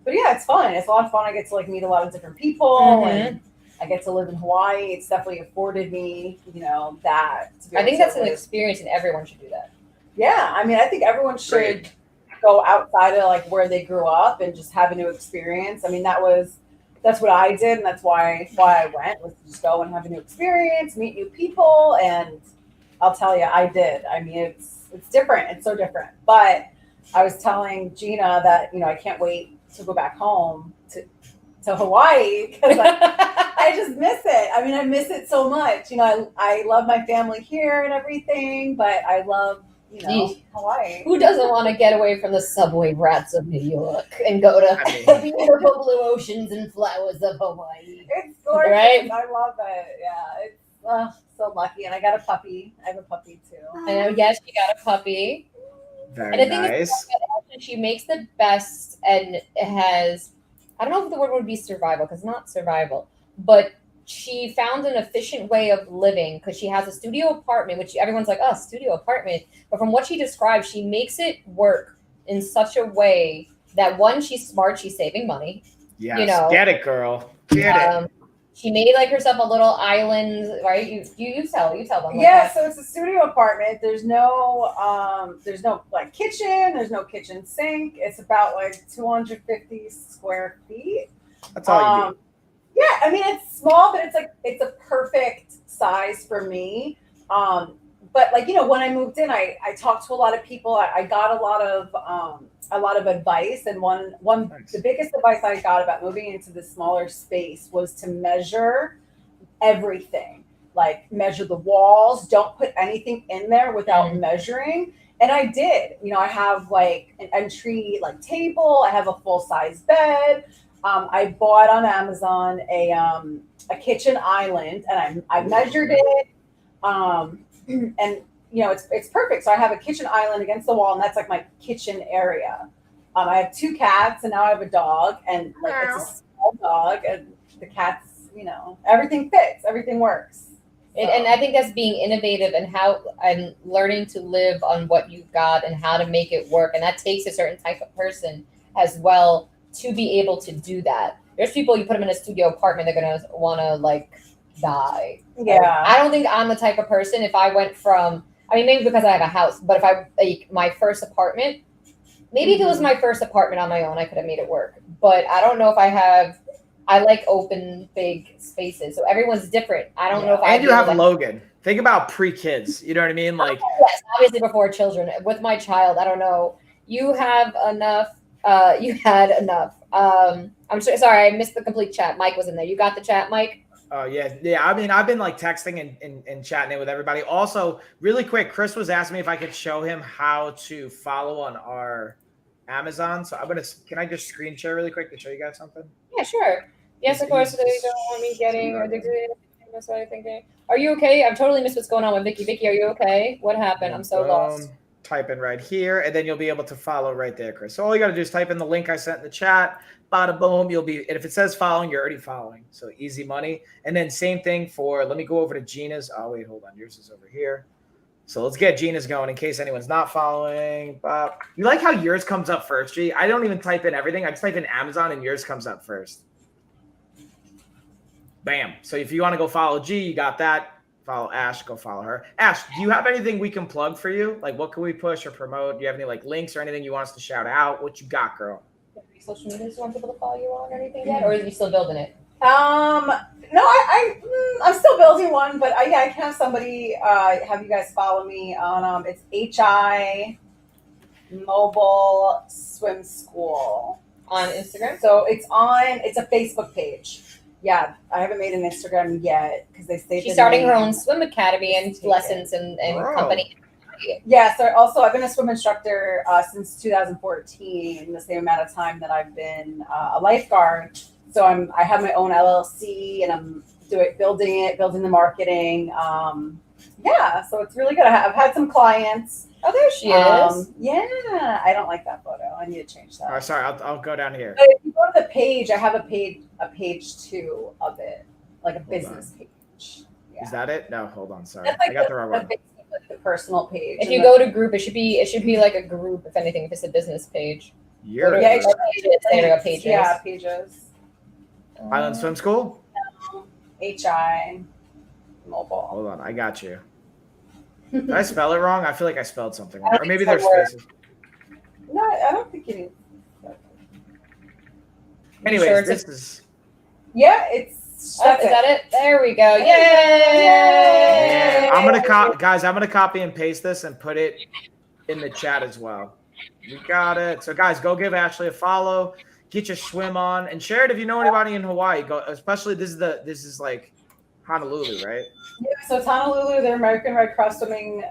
But yeah, it's fun. It's a lot of fun. I get to like meet a lot of different people and I get to live in Hawaii. It's definitely afforded me, you know, that. To be I able think to that's an live. experience and everyone should do that. Yeah, I mean, I think everyone should Great. go outside of like where they grew up and just have a new experience. I mean, that's what I did, and that's why I went, was to just go and have a new experience, meet new people, and I'll tell you, I did. I mean, it's different. It's so different. But I was telling Gina that, you know, I can't wait to go back home to Hawaii because I just miss it. I mean, I miss it so much. You know, I love my family here and everything, but I love, you know, Yeesh. Hawaii. Who doesn't want to get away from the subway rats of New York and go to I mean- the beautiful blue oceans and flowers of Hawaii? It's gorgeous. Right? I love it. Yeah, it's so lucky. And I got a puppy. I have a puppy too. I know, yes, she got a puppy. Very And the thing nice. is, she makes the best, and it has, I don't know if the word would be survival, because it's not survival, but she found an efficient way of living because she has a studio apartment, which everyone's like, oh, studio apartment. But from what she described, she makes it work in such a way that one, she's smart, she's saving money. Yes. you know, Get it, girl. Get it. She made like herself a little island, right? You tell them. Like Yeah, that. so it's a studio apartment. There's no like kitchen. There's no kitchen sink. It's about like 250 square feet. That's all you Um, yeah, I mean it's small, but it's a perfect size for me. But like, you know, when I moved in, I talked to a lot of people. I got a lot of advice, and one Nice. the biggest advice I got about moving into this smaller space was to measure everything. like measure the walls. Don't put anything in there without measuring. And I did. You know, I have like an entry like table. I have a full size bed. I bought on Amazon a kitchen island, and I measured it. And you know, it's perfect. So I have a kitchen island against the wall, and that's like my kitchen area. I have 2 cats, and now I have a dog, and like it's a small dog, and the cats, you know, everything fits, everything works. And I think that's being innovative and learning to live on what you've got and how to make it work. And that takes a certain type of person as well to be able to do that. There's people, you put them in a studio apartment, they're going to want to like die. Yeah. I don't think I'm the type of person, if I went from, I mean, maybe because I have a house, but if I, like, my first apartment, maybe if it was my first apartment on my own, I could have made it work. But I don't know if I like open, big spaces. So everyone's different. I don't know if I. And you have Logan. Think about pre-kids. You know what I mean? Like, yes, obviously before children. With my child, I don't know. You have enough. You had enough. I'm sorry, I missed the complete chat. Mike was in there. You got the chat, Mike? oh yeah. I mean, I've been like texting and chatting it with everybody. Also, really quick, Chris was asking me if I could show him how to follow on our Amazon. So can I just screen share really quick to show you guys something? Yeah, sure. Yes, of course. They don't want me getting addicted. That's what I'm thinking. Are you okay? I've totally missed what's going on with Vicky. Vicky, are you okay? What happened? I'm so lost. Type in right here, and then you'll be able to follow right there, Chris. So all you got to do is type in the link I sent in the chat. Bada boom, you'll be. And if it says following, you're already following. So easy money. And then same thing for. Let me go over to Gina's. Oh wait, hold on. Yours is over here. So let's get Gina's going in case anyone's not following. You like how yours comes up first, G? I don't even type in everything. I just type in Amazon, and yours comes up first. Bam. So if you want to go follow G, you got that. Follow Ash, go follow her. Ash, do you have anything we can plug for you? Like, what can we push or promote? Do you have any like links or anything you want us to shout out? What you got, girl? Any social media you want people to follow you on or anything yet? Or are you still building it? No, I'm still building one, but I can have somebody have you guys follow me on it's HI Mobile Swim School On Instagram? So it's a Facebook page. Yeah, I haven't made an Instagram yet because they say She's starting her own swim academy and lessons and Wow. company. Yeah, so also I've been a swim instructor since 2014, the same amount of time that I've been a lifeguard. So I have my own LLC and I'm building the marketing. Yeah, so it's really good. I've had some clients. Oh, there she is. Yeah, I don't like that photo. I need to change that. All right, sorry, I'll go down here. But if you go to the page, I have a page 2 of it, like a business page. Yeah. Is that it? No, hold on. Sorry, That's like I got the wrong one. the personal page. If And you then- go to group, it should be like a group, if anything, if it's a business page. You're Yeah, right. it should be Pages, there are pages. Yeah, pages. Island Swim School. HI Mobile. Hold on, I got you. Did I spell it wrong? I feel like I spelled something wrong. I Or think maybe so, there's word. spaces. No, I don't think you need. Anyways, sure it's this is. Yeah, it's. Oh, That's is that it? There we go. Yay! Yay! I'm gonna copy and paste this and put it in the chat as well. You got it. So guys, go give Ashley a follow. Get your swim on and share it if you know anybody in Hawaii. Go, especially this is like Honolulu, right? Yeah, so it's Honolulu, they're American Red Cross swimming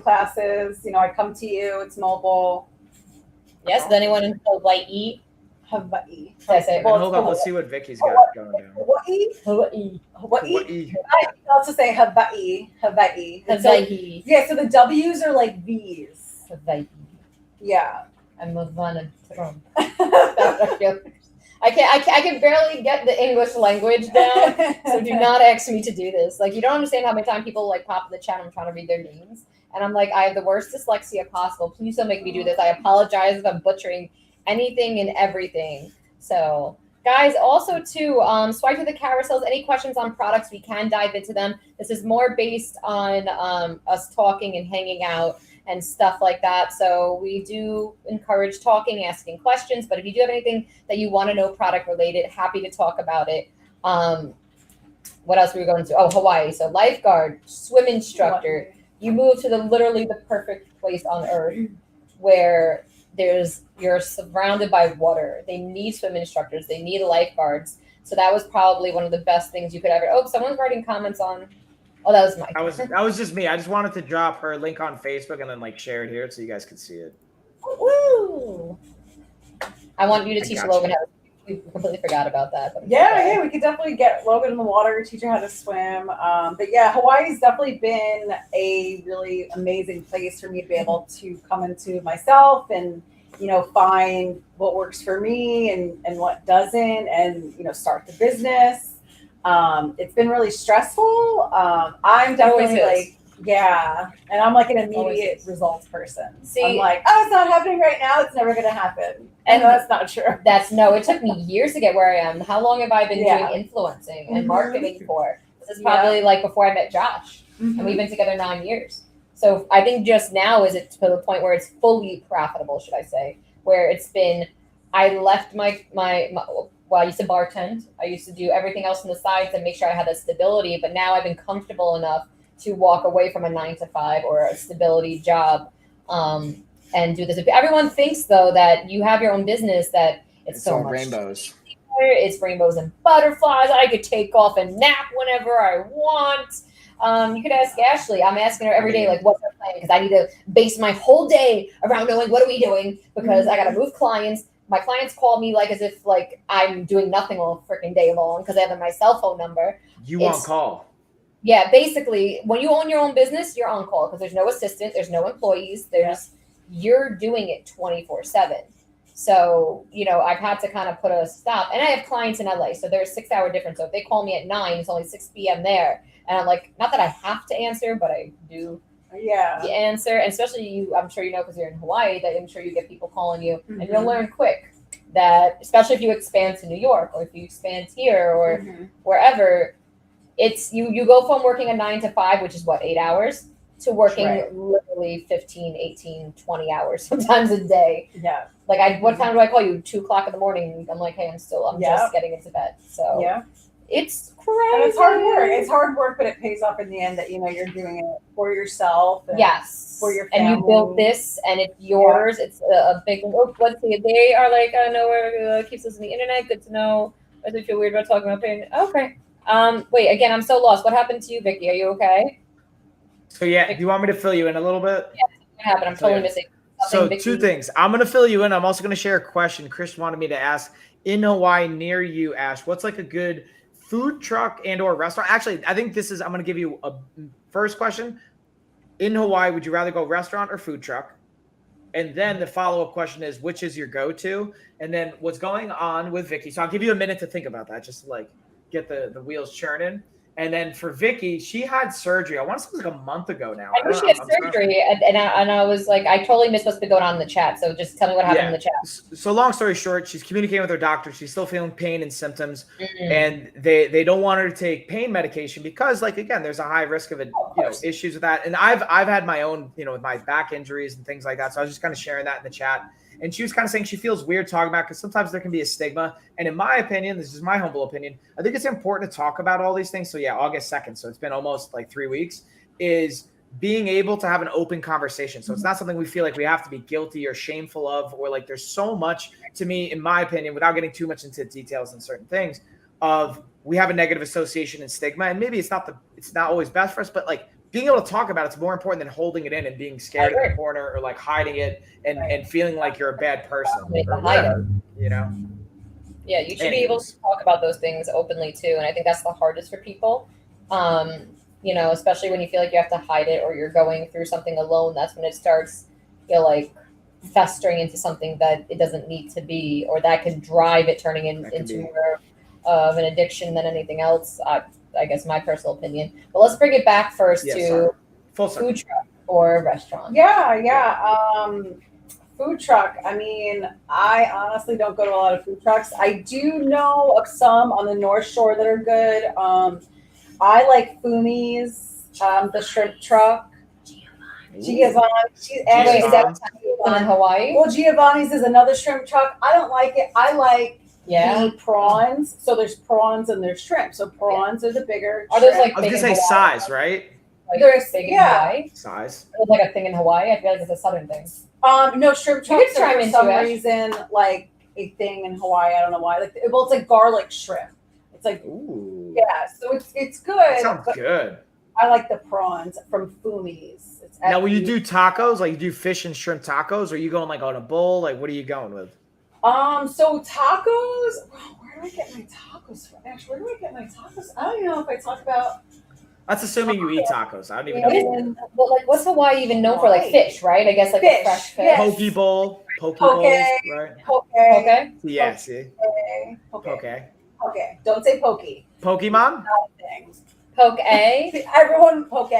classes. You know, I come to you. It's mobile. Yes, does anyone in Hawaii? Hawaii. That's it. And hold on, let's see what Vicky's got going down. Hawaii. Hawaii. Hawaii. Hawaii. I can also say Hawaii. Hawaii. So- Hawaii. yeah, so the W's are like V's. Hawaii. Yeah. I'm Ivana Trump. I can barely get the English language down. So do not ask me to do this. Like, you don't understand how many times people like pop in the chat. I'm trying to read their names, and I'm like, I have the worst dyslexia possible. Please don't make me do this. I apologize if I'm butchering anything and everything. So, guys, also too, swipe through the carousels. Any questions on products, we can dive into them. This is more based on us talking and hanging out and stuff like that. So we do encourage talking, asking questions. But if you do have anything that you want to know product related, happy to talk about it. What else were we going to? Oh, Hawaii. So lifeguard, swim instructor. You move to literally the perfect place on earth where you're surrounded by water. They need swim instructors. They need lifeguards. So that was probably one of the best things you could ever. Oh, someone's writing comments on Oh, that was Mike. That was just me. I just wanted to drop her link on Facebook and then like share it here so you guys could see it. Woo! I want you to I teach got Logan you. how to. We completely forgot about that. But Yeah, we could definitely get Logan in the water, teach her how to swim. But yeah, Hawaii's definitely been a really amazing place for me to be able to come into myself and, find what works for me and what doesn't, and, start the business. It's been really stressful. I'm definitely Always is. and I'm like an Always immediate is. results person. See- I'm like, oh, it's not happening right now. It's never going to happen. And that's not true. It took me years to get where I am. How long have I been Yeah. doing influencing and Mhm. marketing for? This is probably like before I met Josh, and we've been together 9 years. So I think just now is it to the point where it's fully profitable, should I say? Where it's been, I left my well, I used to bartend. I used to do everything else on the side to make sure I had that stability. But now I've been comfortable enough to walk away from a 9 to 5 or a stability job. And do this. Everyone thinks though that you have your own business, that it's so all much rainbows. It's rainbows and butterflies. I could take off and nap whenever I want. You could ask Ashley. I'm asking her every day, like, what's her plan? Because I need to base my whole day around knowing what are we doing, because I got to move clients. My clients call me like as if like I'm doing nothing all freaking day long because I have my cell phone number. You on call. Yeah, basically, when you own your own business, you're on call because there's no assistant, there's no employees, you're doing it 24/7. So, I've had to kind of put a stop. And I have clients in LA, so there's a 6-hour difference. So if they call me at 9, it's only 6 p.m. there. And I'm like, not that I have to answer, but I do answer. And especially you, I'm sure you know, because you're in Hawaii, that I'm sure you get people calling you. Mm-hmm. And you'll learn quick that, especially if you expand to New York or if you expand here or wherever, it's you go from working a 9 to 5, which is what, 8 hours, to working literally 15, 18, 20 hours sometimes a day. Yeah. Like what time do I call you? 2:00 in the morning. I'm like, hey, I'm just getting into bed. So it's crazy. And it's hard work. It's hard work, but it pays off in the end that, you're doing it for yourself. And for your family. And you built this and it's yours. It's a big, let's see, they are like, I know where keeps us on the internet. Good to know. I do feel weird about talking about pain. Okay. Wait, again, I'm so lost. What happened to you, Vicky? Are you okay? So do you want me to fill you in a little bit? Yeah, what happened? I'm totally missing something. So 2 things. I'm going to fill you in. I'm also going to share a question Chris wanted me to ask. In Hawaii, near you, Ash, what's like a good food truck and or restaurant? Actually, I think I'm going to give you a first question. In Hawaii, would you rather go restaurant or food truck? And then the follow-up question is, which is your go-to? And then what's going on with Vicky? So I'll give you a minute to think about that, just to like get the wheels churning. And then for Vicky, she had surgery. I want to say it was like a month ago now. I know she had surgery, and I was like, I totally missed what's been going on in the chat. So just tell me what happened in the chat. So long story short, she's communicating with her doctor. She's still feeling pain and symptoms, and they don't want her to take pain medication because, like, again, there's a high risk of issues with that. And I've had my own, with my back injuries and things like that. So I was just kind of sharing that in the chat. And she was kind of saying she feels weird talking about it because sometimes there can be a stigma. And in my opinion, this is my humble opinion, I think it's important to talk about all these things. So August 2nd. So it's been almost like 3 weeks, is being able to have an open conversation. So it's not something we feel like we have to be guilty or shameful of, or like there's so much, to me, in my opinion, without getting too much into details and certain things, of we have a negative association and stigma. And maybe it's not always best for us, but like, being able to talk about it's more important than holding it in and being scared in the corner or like hiding it and feeling like you're a bad person. Or whatever, Yeah, you should be able to talk about those things openly too. And I think that's the hardest for people. Especially when you feel like you have to hide it or you're going through something alone. That's when it starts like festering into something that it doesn't need to be, or that can drive it turning into more of an addiction than anything else. I guess my personal opinion. But let's bring it back first to food truck or restaurant. Food truck. I mean, I honestly don't go to a lot of food trucks. I do know of some on the North Shore that are good. I like Fumi's, the shrimp truck. Giovanni. Is that in Hawaii? Well, Giovanni's is another shrimp truck. I don't like it. I like the prawns. So there's prawns and there's shrimp. So prawns are the bigger. Are those like? I was gonna say size, right? Like there's big in Hawaii. Size. It's like a thing in Hawaii. I feel like it's a southern thing. No, shrimp trucks are for some reason like a thing in Hawaii. I don't know why. It's like garlic shrimp. It's like so it's good. That sounds good. I like the prawns from Fumi's. It's Now, will you F-U- do tacos? Like, you do fish and shrimp tacos? Or are you going like on a bowl? Like, what are you going with? So tacos. Where do I get my tacos from? Actually, where do I get my tacos? I don't even know if I talk about. That's assuming you eat tacos. I don't even What is- know. But like, what's Hawaii even known for? Like fish, right? I guess like Fish, a fresh fish. yes. Poke bowl. Poke Poke. bowls, right? Okay. Okay. Yeah, see? Okay. Okay. Okay. Don't say pokey. Pokemon? Things. Poke A. Everyone poke.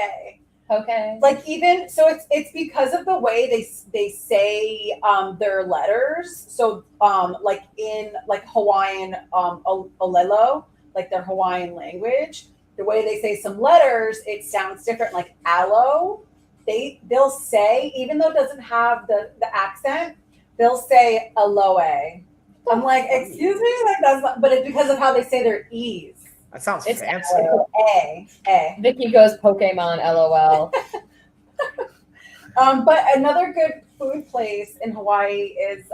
Okay. Like even so, it's because of the way they say their letters. So like in like Hawaiian olelo, like their Hawaiian language, the way they say some letters, it sounds different. Like aloe, they'll say, even though it doesn't have the accent, they'll say aloe. I'm like, excuse me, like that's not, but it's because of how they say their e's. That sounds It's fancy. aloe. A. Vicky goes Pokemon. LOL. But another good food place in Hawaii is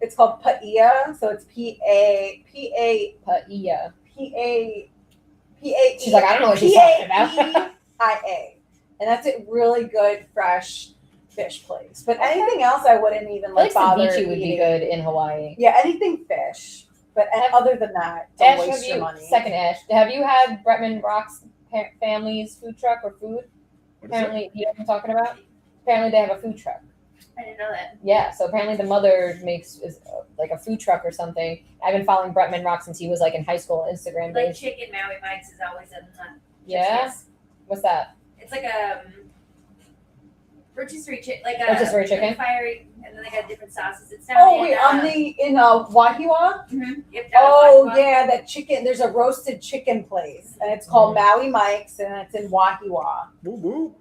it's called Paia. So it's Paia. P-A-P-A. She's like, I don't know what she's talking about. P-A-I-A. And that's a really good fresh fish place. But anything else I wouldn't even I like bother ceviche would be eating. good in Hawaii. Yeah, anything fish. But other than that, don't Ash, have waste your you money. second Ash? Have you had Bretman Rock's family's food truck or food? What is it? Apparently, you know what I'm talking about? Apparently, they have a food truck. I didn't know that. Yeah, so apparently the mother makes like a food truck or something. I've been following Bretman Rock since he was like in high school on Instagram. Like Days. chicken Maui Mike's is always in the Yeah, what's that? It's like a rotisserie chicken, like a Rotisserie chicken? like fiery, and then they got different sauces. It's down Oh in, wait, in Wahiwa? Yep, down Oh in Wahiwa. yeah, that chicken. There's a roasted chicken place, and it's called Maui Mike's, and it's in Wahiwa. Woo woo.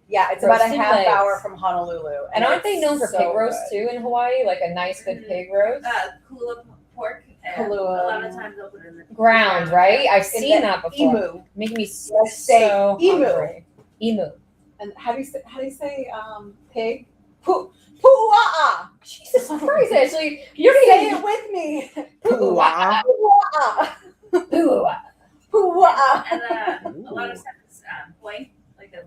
Yeah, it's about a Roasted half legs. hour from Honolulu. And aren't they it's known for so pig roast good. too in Hawaii? Like a nice good pig roast, Kula pork. Kalua. A lot of times they'll put it in the ground, right? I've seen it that before. Emu. Making me so, Let's say so emu. hungry. Emu. And how do you say pig? Pu'a'a. Jesus Christ! Actually, you're Say gonna it with me. Pu'a'a. Pu'a'a. Ooh. Pu'a'a. And a lot of stuff is poi, like the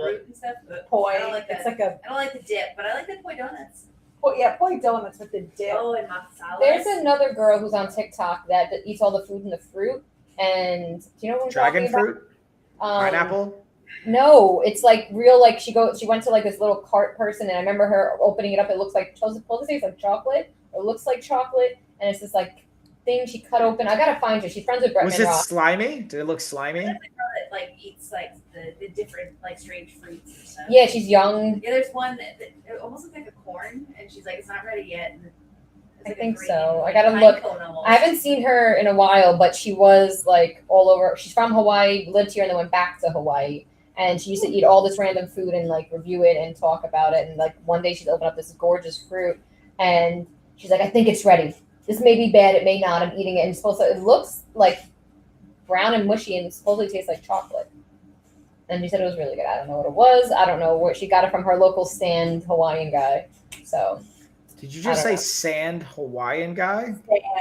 root and stuff. Poi. I don't like It's that. like a I don't like the dip, but I like the poi donuts. poi donuts with the dip. Oh, and masala. There's another girl who's on TikTok that eats all the food and the fruit. And do you know what I'm Dragon talking fruit? about? Pineapple? No, it's like real. Like she went to like this little cart person, and I remember her opening it up. It looks like supposed to say it's like chocolate. It looks like chocolate, and it's this like thing she cut open. I gotta find her. She's friends with Was Bretman it Rock. slimy? Did it look slimy? That like eats like the different like strange fruits and stuff. Yeah, she's young. Yeah, there's one that it almost looks like a corn, and she's like, it's not ready yet. And it's I like a think green, so. I like, gotta pine look. cone almost. I haven't seen her in a while, but she was like all over. She's from Hawaii, lived here, and then went back to Hawaii. And she used to eat all this random food and like review it and talk about it. And like one day she'd open up this gorgeous fruit, and she's like, "I think it's ready. This may be bad. It may not. I'm eating it." And it's supposed to. It looks like brown and mushy, and it supposedly tastes like chocolate. And she said it was really good. I don't know what it was. I don't know where she got it from. Her local stand Hawaiian guy. So Did you I just don't say know. sand Hawaiian guy?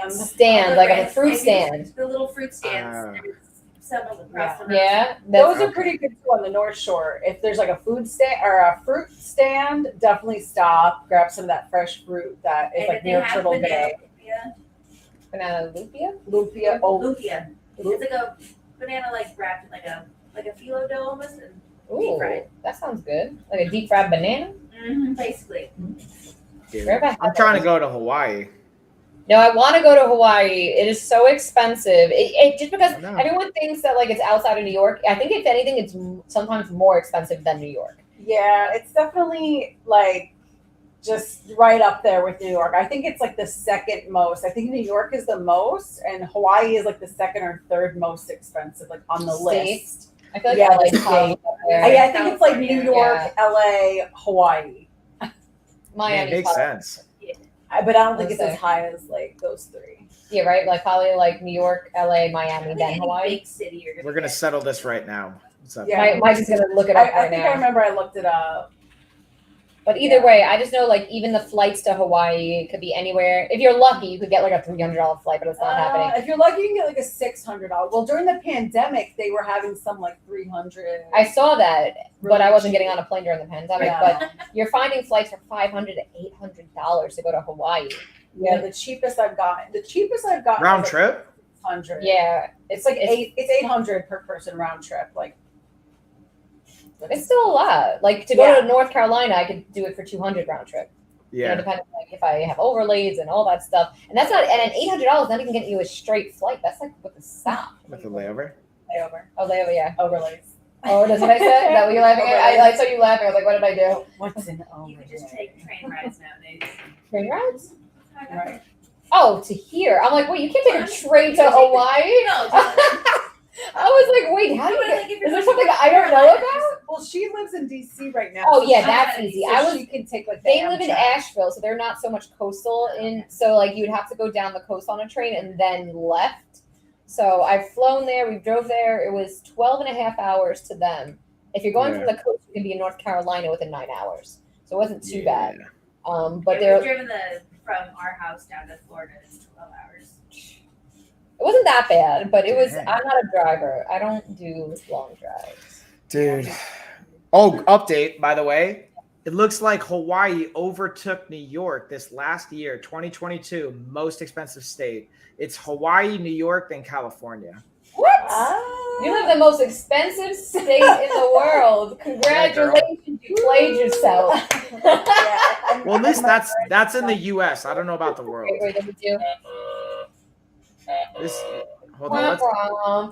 stand like a fruit stand. The little fruit stands. There's some across the road. Yeah, Those that's are pretty good too on the North Shore. If there's like a food stand or a fruit stand, definitely stop, grab some of that fresh fruit that is And like if they near have Turtle banana Bay. banana lupia. Lumpia. Oh, Lumpia. It's like a banana like wrapped in like a phyllo dough almost, and Ooh, fried. that sounds good. Like a deep fried banana. basically. Dude, Where have I I'm had trying that? to go to Hawaii. No, I want to go to Hawaii. It is so expensive. It just because I know. everyone thinks that like it's outside of New York. I think if anything, it's sometimes more expensive than New York. yeah, it's definitely like just right up there with New York. I think it's like the second most. I think New York is the most, and Hawaii is like the second or third most expensive, like on the States? list. I feel like Yeah, LA the is probably up there. I think it's like New California, York, LA, Hawaii. Yeah, Miami. it makes sense. But I don't think Let's it's as say. high as like those three. Yeah, right. Like probably like New York, LA, Miami, then Any Hawaii. big city you're We're gonna get. settle this right now. What's up? Yeah. Mike is gonna look it up I right think now. I remember I looked it up. But either Yeah. way, I just know like even the flights to Hawaii could be anywhere. If you're lucky, you could get like a $300 flight, but it's not happening. If you're lucky, you can get like a $600. Well, during the pandemic, they were having some like 300. I saw that, but Really I wasn't cheap. getting on a plane during the pandemic. Yeah. But you're finding flights for $500 to $800 to go to Hawaii. Yeah, the cheapest I've gotten. Round trip? 100. Yeah, It's like it's 800 per person round trip. Like It's still a lot. Like to go Yeah. to North Carolina, I could do it for 200 round trip. You know, Yeah. depending like if I have overlays and all that stuff. And that's not and an $800 not even getting you a straight flight. That's like with the stop. With the layover. layover Oh, layover, yeah. overlays. Oh, that's what I said. Is that what you're laughing at? I saw you laughing. I was like, what did I do? What's an You could just take train rides nowadays. Train rides? Right. Oh, to here. I'm like, wait, you can't take a train to Hawaii? No, just I was like, wait, how do you like, get, if you're is there going something to I don't know about? Well, she lives in DC right now. Oh so yeah, she- that's easy. so I was she can take like the they live in Amtrak. Asheville, so they're not so much coastal in so like you'd have to go down the coast on a train and then left. So I've flown there, we drove there, it was 12 and a half hours to them. If you're going from the coast, you can be in North Carolina within 9 hours. So it wasn't too bad. But yeah, we've there driven from our house down to Florida is 12 hours. it wasn't that bad, but it was Dang. I'm not a driver. I don't do long drives. Dude. Oh, update, by the way. It looks like Hawaii overtook New York this last year, 2022, most expensive state. It's Hawaii, New York, then California. What? Ah. You live in the most expensive state in the world. Congratulations, you played yourself. Yeah. Well, at least that's in the US. I don't know about the world. Wait, let me do. This hold on. Let's,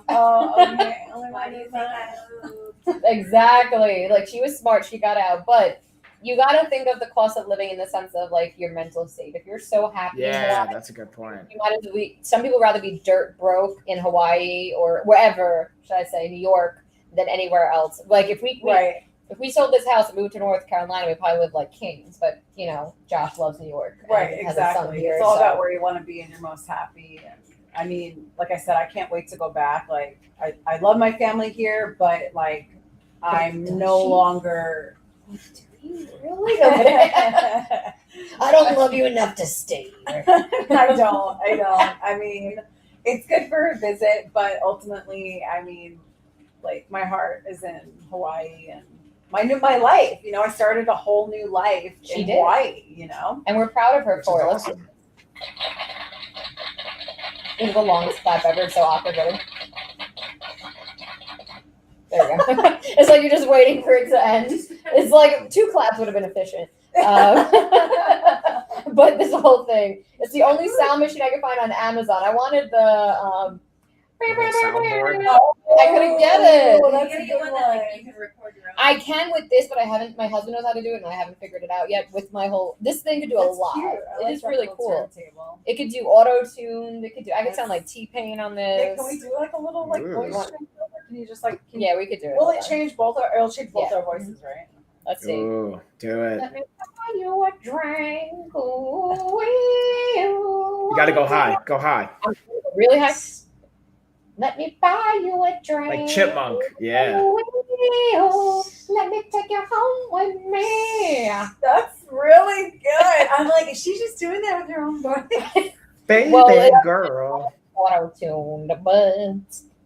Oh, okay. Why do you think I moved? Exactly. Like she was smart, she got out. But you got to think of the cost of living in the sense of like your mental state. If you're so happy in yeah, Hawaii, that's a good point. you might as well be, some people rather be dirt broke in Hawaii or wherever, should I say, New York, than anywhere else. Like if we Right. if we sold this house and moved to North Carolina, we probably live like kings. But you know, Josh loves New York. and Right, has a son exactly. here, It's all so- about where you want to be and you're most happy. And I mean, like I said, I can't wait to go back. Like I love my family here, but like I'm Does no she? longer Really? I don't love you enough to stay here. I don't. I mean, it's good for a visit, but ultimately, I mean, like my heart is in Hawaii and my life. You know, I started a whole new life She in did. Hawaii. You know, And we're proud of her Which for is it. awesome. This is the longest clap ever. It's so awkward, really. There we go. It's like you're just waiting for it to end. It's like 2 claps would have been efficient. But this whole thing, it's the only sound machine I could find on Amazon. I wanted the Soundboard. I couldn't get it. Oh, You that's gotta a get good one that like one. you can record your own. I can with this, but I haven't. My husband knows how to do it, and I haven't figured it out yet. With my whole, this thing could do a That's lot. cute. I It like is that really little cool. turntable. It could do auto tune. It could do. I could sound like T-Pain on Yeah, this. can we do like a little like Ooh. voice change over? Can you just like? Can Yeah, we could do it. Will it change both our? It'll change both Yeah. our voices, right? Let's see. Ooh, do it. Let me buy you a drink. You gotta go high. Go high. Really high. Let me buy you a drink. Like Chipmunk. Yeah. Let me take you home with me. That's really good. I'm like, is she just doing that with her own voice? Baby Well, girl. Auto tuned, but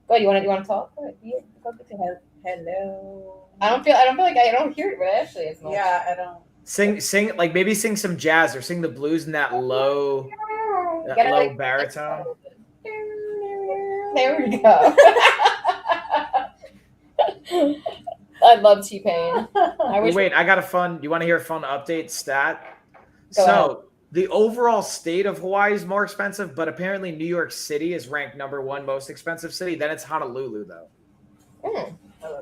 go. You want to talk? Go get to hell. Hello. I don't feel like I don't hear it Ashley as much. Yeah, I don't. Sing like maybe sing some jazz or sing the blues in that low Gotta, low like, baritone. There we go. I love T-Pain. I wish Wait, I got a fun. You want to hear a fun update stat? Go So the overall state of Hawaii is more expensive, but apparently New York City is ranked #1 most expensive city. Then it's Honolulu, though.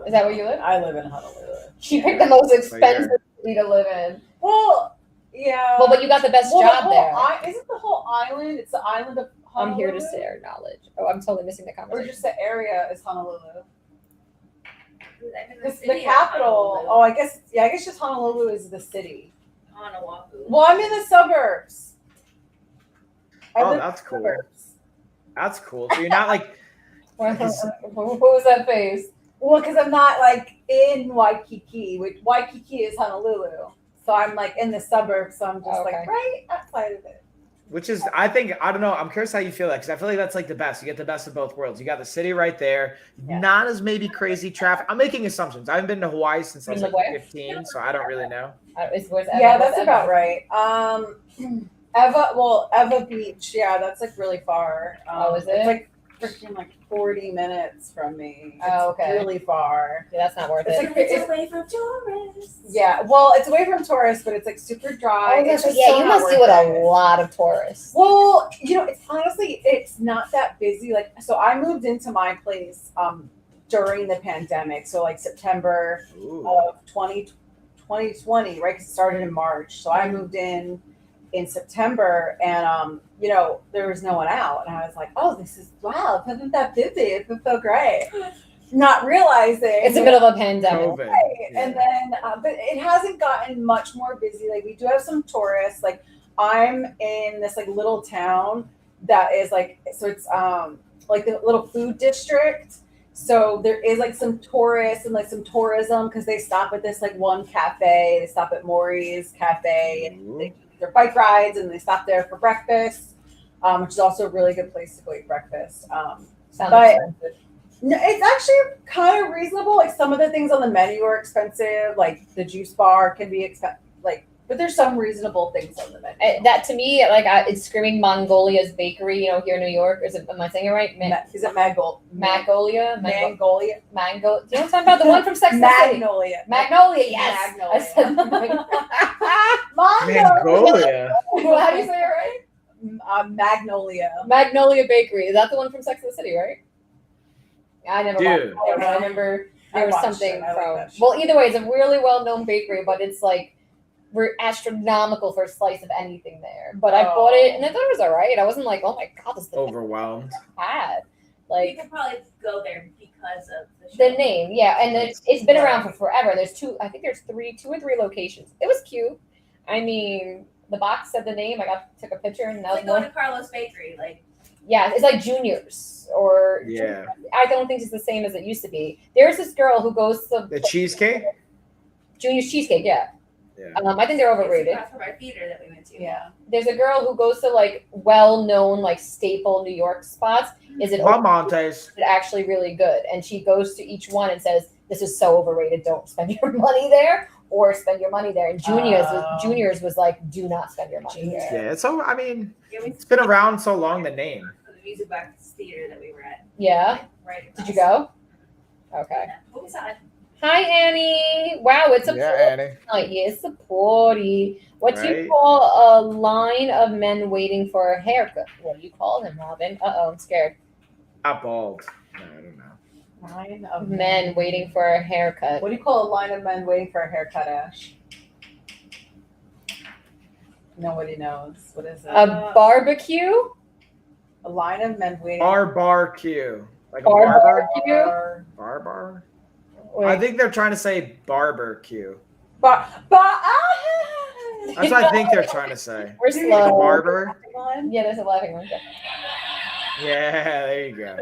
Is that where you live? I live in Honolulu. She picked the most So expensive city to live in. Well, yeah. Well, but you got the best Well, the job whole there. Isn't the whole island? It's the island of Honolulu. I'm here to share knowledge. Oh, I'm totally missing the Or conversation. just the area is Honolulu. I think The city of capital. Honolulu. Oh, I guess. Yeah, I guess just Honolulu is the city. On Oahu. Well, I'm in the suburbs. I Oh, live in that's the cool. suburbs. That's cool. So you're not like What was that face? Well, because I'm not like in Waikiki, which Waikiki is Honolulu. So I'm like in the suburbs, so I'm just Okay. like right outside of it. Which is, I think, I don't know. I'm curious how you feel that because I feel like that's like the best. You get the best of both worlds. You got the city right there, Yeah. not as maybe crazy traffic. I'm making assumptions. I haven't been to Hawaii since I was like Where? 15, so I don't really know. Where's Yeah, Evan? that's Where's about Evan? right. Eva Beach. Yeah, that's like really far. Oh, is it? It's like freaking like 40 minutes from me. It's Oh, okay. really far. Yeah, that's not worth It's it. like It's away from tourists. Yeah, well, it's away from tourists, but it's like super dry. Oh, It's gosh, just yeah, so you not must deal worth with it. a lot of tourists. Well, it's honestly, it's not that busy. Like, so I moved into my place during the pandemic. So like September Ooh. of 2020, right? 'Cause it started in March. So I moved in September and, there was no one out. And I was like, oh, this isn't that busy. It's so great. Not realizing It's the middle of a pandemic. COVID. Right. Yeah. And then, but it hasn't gotten much more busy. Like we do have some tourists. Like I'm in this like little town that is like, so it's like the little food district. So there is like some tourists and like some tourism because they stop at this like one cafe. They stop at Maury's Cafe and they do their bike rides and they stop there for breakfast, which is also a really good place to go eat breakfast. Sounds But- expensive. No, it's actually kind of reasonable. Like some of the things on the menu are expensive. Like the juice bar can be expensive. But there's some reasonable things on the menu. That to me, like it's screaming Mongolia's Bakery, here in New York. Am I saying it right? Is it Magnolia? Magnolia? Mango. Mango. Do you know what I'm talking about? The one from Sex and the City. Magnolia. Magnolia, yes. Magnolia. I said Mongolia. Well, how do you say it right? Magnolia. Magnolia Bakery. Is that the one from Sex and the City, right? I never watched Dude. it, but I remember there I was watched something it. I like from. that show. Well, either way, it's a really well-known bakery, but it's like we're astronomical for a slice of anything there. But I bought it and I thought it was all right. I wasn't like, oh my god, this is Overwhelmed. bad. You Like could probably go there because of the the show. name, yeah, and it's been around for forever. There's two or three locations. It was cute. I mean, the box said the name. I took a picture, and that It's was like going one. to Carlos Bakery. Like, Yeah, it's like Juniors or Yeah. I don't think it's the same as it used to be. There's this girl who goes to The cheesecake? Junior's Cheesecake. Yeah, Yeah. I think they're it's overrated. across from our theater that we went to. Yeah. There's a girl who goes to like well-known like staple New York spots. Is it Montes. actually really good? And she goes to each one and says, "This is so overrated. Don't spend your money there, or spend your money there." And Juniors was like, "Do not spend your money there." Yeah, it's so. I mean, Yeah, we it's been around so long. The name. for the Music Box Theater that we were at. Yeah. Right. Did you go? Okay. What was that? Hi, Annie. Wow, it's a Yeah, Annie. night. It's a party. What do you Right. call a line of men waiting for a haircut? What do you call them, Robin? I'm scared. Not bald. No, I don't know. Line of Men waiting for a haircut. What do you call a line of men waiting for a haircut, Ash? Nobody knows. What is it? A barbecue? A line of men waiting. Barbecue. Like a Barbecue? Barber. Wait. I think they're trying to say barbecue. That's That's what I think they're trying to say. We're Like a slow. barber. Yeah, there's a laughing one. Yeah, there you go.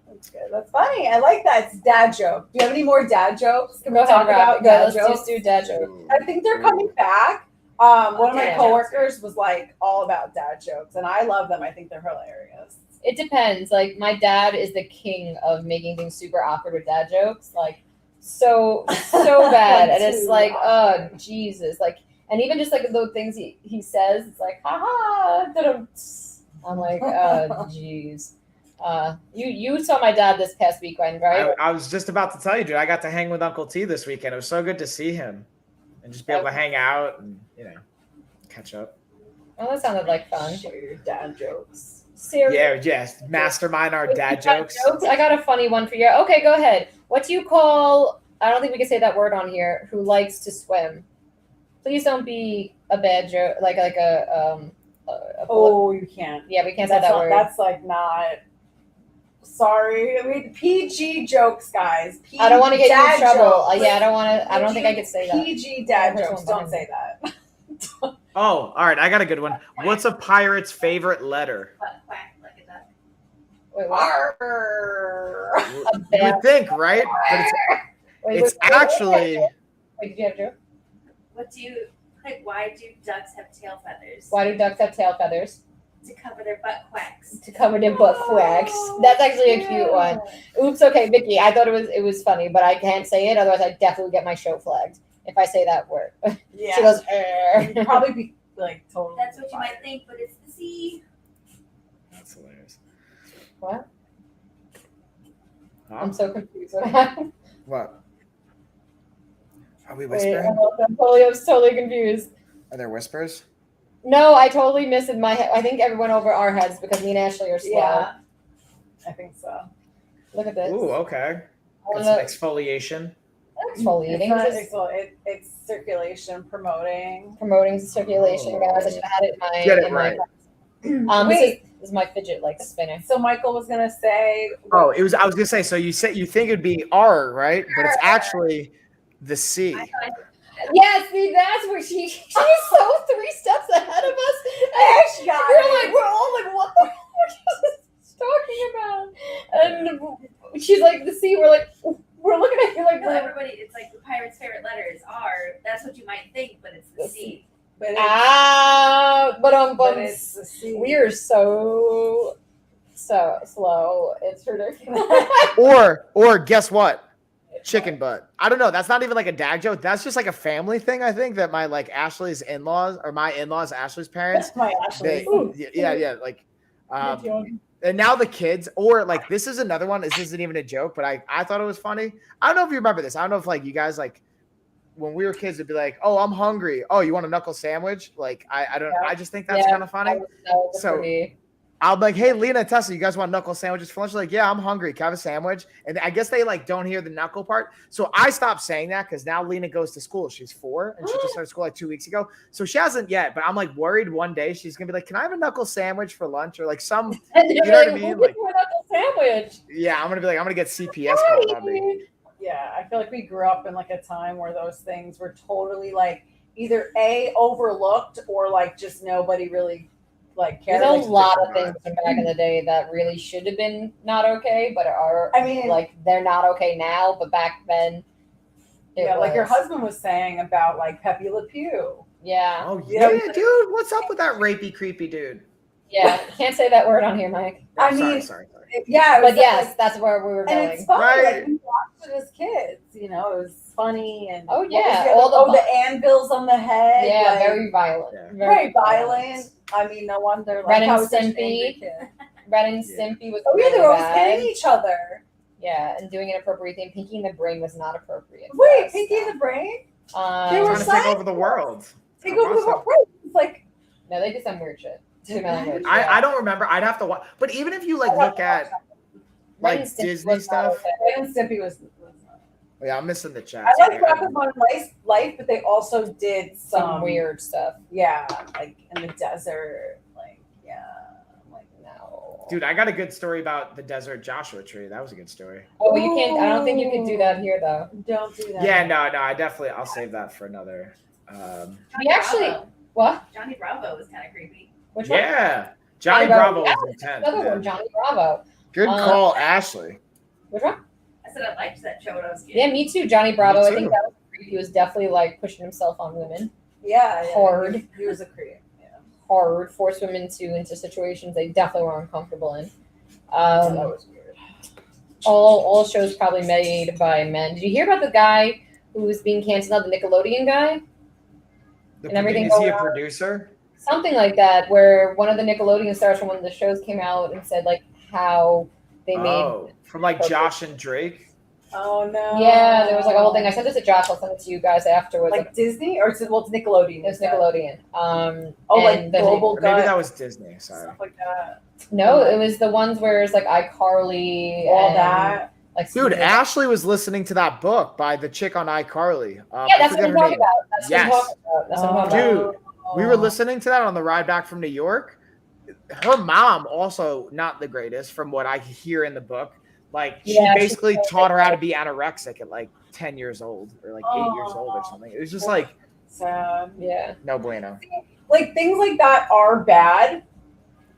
That's good. That's funny. I like that. It's dad joke. Do you have any more dad jokes? Can we Go ahead, talk Rob. about Yeah, dad let's jokes? just do dad joke. I think they're coming back. One of my Okay. coworkers was like all about dad jokes, and I love them. I think they're hilarious. It depends. Like my dad is the king of making things super awkward with dad jokes. Like so bad. And it's Too like, oh awkward. Jesus. Like and even just like the things he says, it's like, ha. I'm like, oh jeez. You saw my dad this past weekend, right? I was just about to tell you, dude. I got to hang with Uncle T this weekend. It was so good to see him and just be able to hang out and catch up. Oh, that sounded like fun. Share your dad jokes. Seriously. Yeah, yes. Mastermind our dad jokes. I got a funny one for you. Okay, go ahead. What do you call? I don't think we can say that word on here. Who likes to swim? Please don't be a bad joke, like a Oh, you can't. yeah, we can't say That's that not, word. That's like not. Sorry, I mean PG jokes, guys. I don't want to get you in dad trouble. jokes. Yeah, I don't want to. I don't think I could say that. PG dad Which jokes. one Don't behind say that. Oh, all right. I got a good one. What's a pirate's favorite letter? Quack like a duck. Wait, what? Arr. A You bad, would think, right? But it's It's actually Wait, did you have a joke? What do you like? Why do ducks have tail feathers? Why do ducks have tail feathers? To cover their butt quacks. To cover their butt quacks. That's actually a cute one. Oops, okay, Vicky. I thought it was funny, but I can't say it, otherwise I'd definitely get my show flagged if I say that word. Yeah. She goes, You'd probably be like totally. That's what you fired. might think, but it's the sea. That's hilarious. what? Huh? I'm so confused. what? Are we Wait, whispering? I was totally confused. Are there whispers? No, I totally missed in my head. I think everyone over our heads because me and Ashley are slow. Yeah. I think so. Look at this. Ooh, okay. I Got wanna- some exfoliation. exfoliating. It's, This is it's circulation promoting. promoting circulation, Oh. guys. I should have had it in my. Get it in my right. this is my fidget like spinning. So Michael was gonna say. Oh, it was. I was gonna say. So you think it'd be R, right? But it's actually the C. I thought Yeah, see, that's where she's so 3 steps ahead of us. Ash got We're it. like, we're all like, what the hell are you talking about? And she's like, the C. We're like, we're looking at you like, no, everybody. It's like the pirate's favorite letters are. That's what you might think, but it's the The sea. But it's, but but it's the sea. we are so slow. It's ridiculous. Or guess what? Chicken butt. I don't know. That's not even like a dad joke. That's just like a family thing. I think that my like Ashley's in-laws or my in-laws, Ashley's parents. That's my Ashley. Yeah. Like, and now the kids, or like this is another one. This isn't even a joke, but I thought it was funny. I don't know if you remember this. I don't know if like you guys like when we were kids, it'd be like, oh, I'm hungry. Oh, you want a knuckle sandwich? Like I don't. Yeah. I just think that's kind of funny. So- I'm like, hey, Lena and Tessa, you guys want knuckle sandwiches for lunch? Like, yeah, I'm hungry. Can I have a sandwich? And I guess they like don't hear the knuckle part. So I stopped saying that because now Lena goes to school. She's 4 and she just started school like 2 weeks ago. So she hasn't yet, but I'm like worried one day she's gonna be like, can I have a knuckle sandwich for lunch? Or like some, you know what I mean? Like- sandwich. yeah, I'm gonna be like, I'm gonna get CPS called on me. Yeah, I feel like we grew up in like a time where those things were totally like either A, overlooked or like just nobody really like cared. There's a Like, lot of things from back in the day that really should have been not okay, but are I mean, like they're not okay now. But back then, yeah, like your was. husband was saying about like Pepe Le Pew. Yeah, Oh Yeah. yeah, dude. What's up with that rapey, creepy dude? yeah. Can't say that word on here, Mike. Oh, I sorry, mean, sorry. Yeah, it was But yes, like, that's where we were and going. it's funny. Right. Like we watched it as kids, you know, it was funny and Oh, what was yeah, the all other- the the anvils on the head. Yeah, like, very violent. Yeah. very violent. I mean, no wonder. Like, Ren and I was such an Stimpy. angry kid. Ren and Yeah. Stimpy was Oh yeah, they really were always bad. hitting each other. Yeah, and doing inappropriate thing. Pinky in the Brain was not appropriate. for Wait, us. Pinky and the Brain? They Um, were Trying to take over the science world. They go to the right. It's like no, they did some weird shit. Too many weird shit. I don't remember. I'd have to watch. But even if you like look at Ren like and Stimpy Disney was not stuff. okay. Ren and Stimpy was. Yeah, I'm missing the chat. I like Rocketman Life, but they also did Some weird stuff. Yeah, like in the desert. Like yeah, like No. Dude, I got a good story about the desert Joshua tree. That was a good story. Oh, you can't. I don't think you can do that here though. don't do that. Yeah, no, I'll save that for another. We actually. What? Johnny Bravo was kind of creepy. Which one? Yeah, Johnny Bravo. Bravo Yeah, was intense. Another man. one, Johnny Bravo. Good call, Ashley. Which one? I said I liked that show when I was a kid. Yeah, me too. Johnny Bravo. I think too. that was creepy. He was definitely like pushing himself on women. yeah. Hard. He was a creep. Yeah. Hard, force women into situations they definitely were uncomfortable in. That was weird. All shows probably made by men. Did you hear about the guy who was being canceled out, the Nickelodeon guy? The And everything is he going a on. producer? Something like that, where one of the Nickelodeon stars from one of the shows came out and said like how they made. Oh, from like Josh and Drake. Oh no. Yeah, there was like a whole thing. I sent this to Josh. I'll send it to you guys afterwards. Like Disney or it's Nickelodeon. It was Nickelodeon. Oh, and like then Global Or maybe Gut, that was Disney. Sorry. stuff like that. No, it was the ones where it's like iCarly. All and, that. Like Dude, some- Ashley was listening to that book by the chick on iCarly. Yeah, I that's what forget I'm her talking name. about. That's what I'm Yes. talking about. That's what I'm talking about. Dude, we were listening to that on the ride back from New York. Her mom also not the greatest from what I hear in the book. Like she Yeah, basically she's- taught her how to be anorexic at like 10 years old or like 8 years old or something. It was just like Sad. Yeah. no bueno. Like things like that are bad.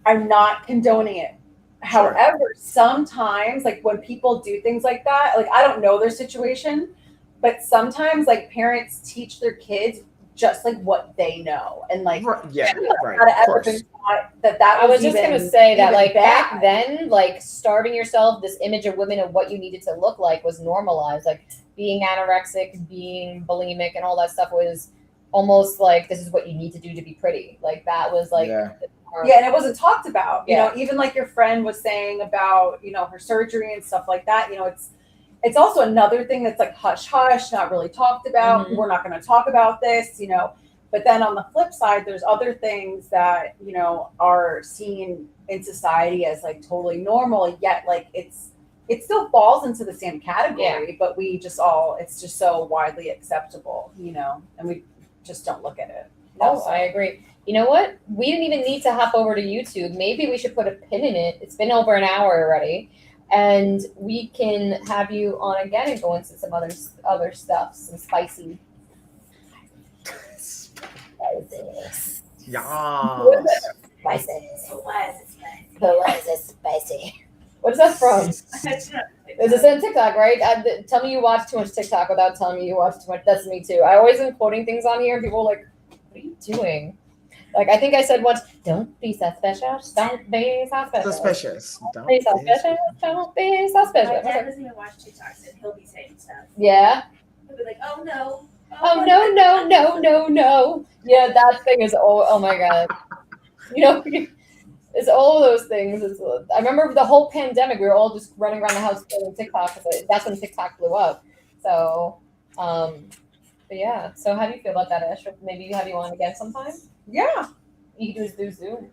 I'm not condoning it. However, sometimes like when people do things like that, like I don't know their situation, but sometimes like parents teach their kids just like what they know, and like Yeah, right. not Of ever course. been taught that I was just even- gonna say that even like bad. back then, like starving yourself, this image of women and what you needed to look like was normalized. Like being anorexic, being bulimic, and all that stuff was almost like this is what you need to do to be pretty. Like that was like Yeah. the norm. Yeah, and it wasn't talked about. You Yeah. know, even like your friend was saying about, you know, her surgery and stuff like that. You know, it's also another thing that's like hush hush, not really talked about. Mhm. We're not going to talk about this, you know. But then on the flip side, there's other things that, you know, are seen in society as like totally normal, yet like it still falls into the same category, but we just it's just so widely acceptable, you know, and we just don't look at it. No, I agree. You know what? We didn't even need to hop over to YouTube. Maybe we should put a pin in it. It's been over an hour already. And we can have you on again and go into some other stuff, some spicy. Spices. Yeah. Spices. So why is it spicy? Why is it spicy? What's that from? Is this on TikTok, right? Tell me you watch too much TikTok without telling me you watch too much. That's me too. I always am quoting things on here and people are like, what are you doing? Like, I think I said once, don't be suspicious. Don't be suspicious. Suspicious. Don't be suspicious. Don't be suspicious. My I was dad like, doesn't even watch TikToks, and he'll be saying stuff. yeah. He'll be like, "Oh no, Oh, no, no, no, no, no. Yeah, that thing is, oh my God. You know, it's all of those things. I remember the whole pandemic, we were all just running around the house doing TikTok. That's when TikTok blew up. So, but yeah. So how do you feel about that, Ash? Maybe have you on again sometime? Yeah. You can do Zoom.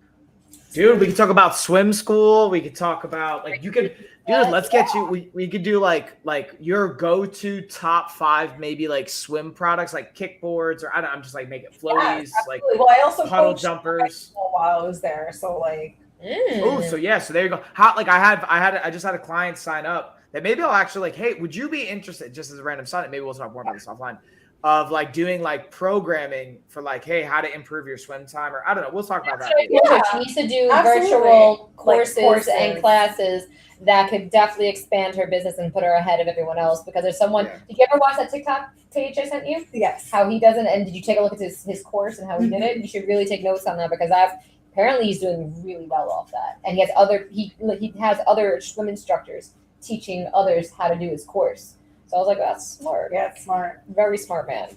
Dude, we can talk about swim school. We could talk about like you could, dude. Let's get you. We could do like your go-to top 5 maybe like swim products like kickboards or I'm just like making floaties like Well, I also puddle coached jumpers. while I was there, so like Oh, so yeah, so there you go. How like I just had a client sign up that maybe I'll actually like, hey, would you be interested? Just as a random side, maybe we'll talk more about this offline. Of like doing like programming for like, hey, how to improve your swim time, or I don't know. We'll talk about that. Yeah, she needs to do absolutely. virtual Like courses and classes that could definitely expand her business and put her ahead of everyone else. Because there's someone. Yeah. Did you ever watch that TikTok page I sent you? yes. How he doesn't, and did you take a look at his course and how he did it? You should really take notes on that because apparently he's doing really well off that, and he has other swim instructors teaching others how to do his course. So I was like, that's smart. Yeah, it's smart. Very smart man.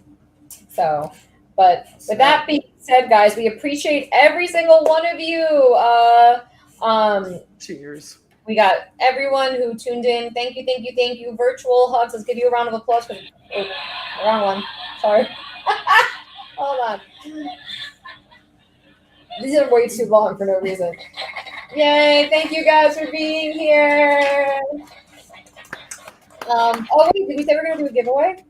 So, but with that being said, guys, we appreciate every single one of you. Cheers. We got everyone who tuned in. Thank you, thank you, thank you. Virtual hugs. Let's give you a round of applause. Wrong one. Sorry. Hold on. These are way too long for no reason. Yay! Thank you guys for being here. Oh wait, did we say we're gonna do a giveaway?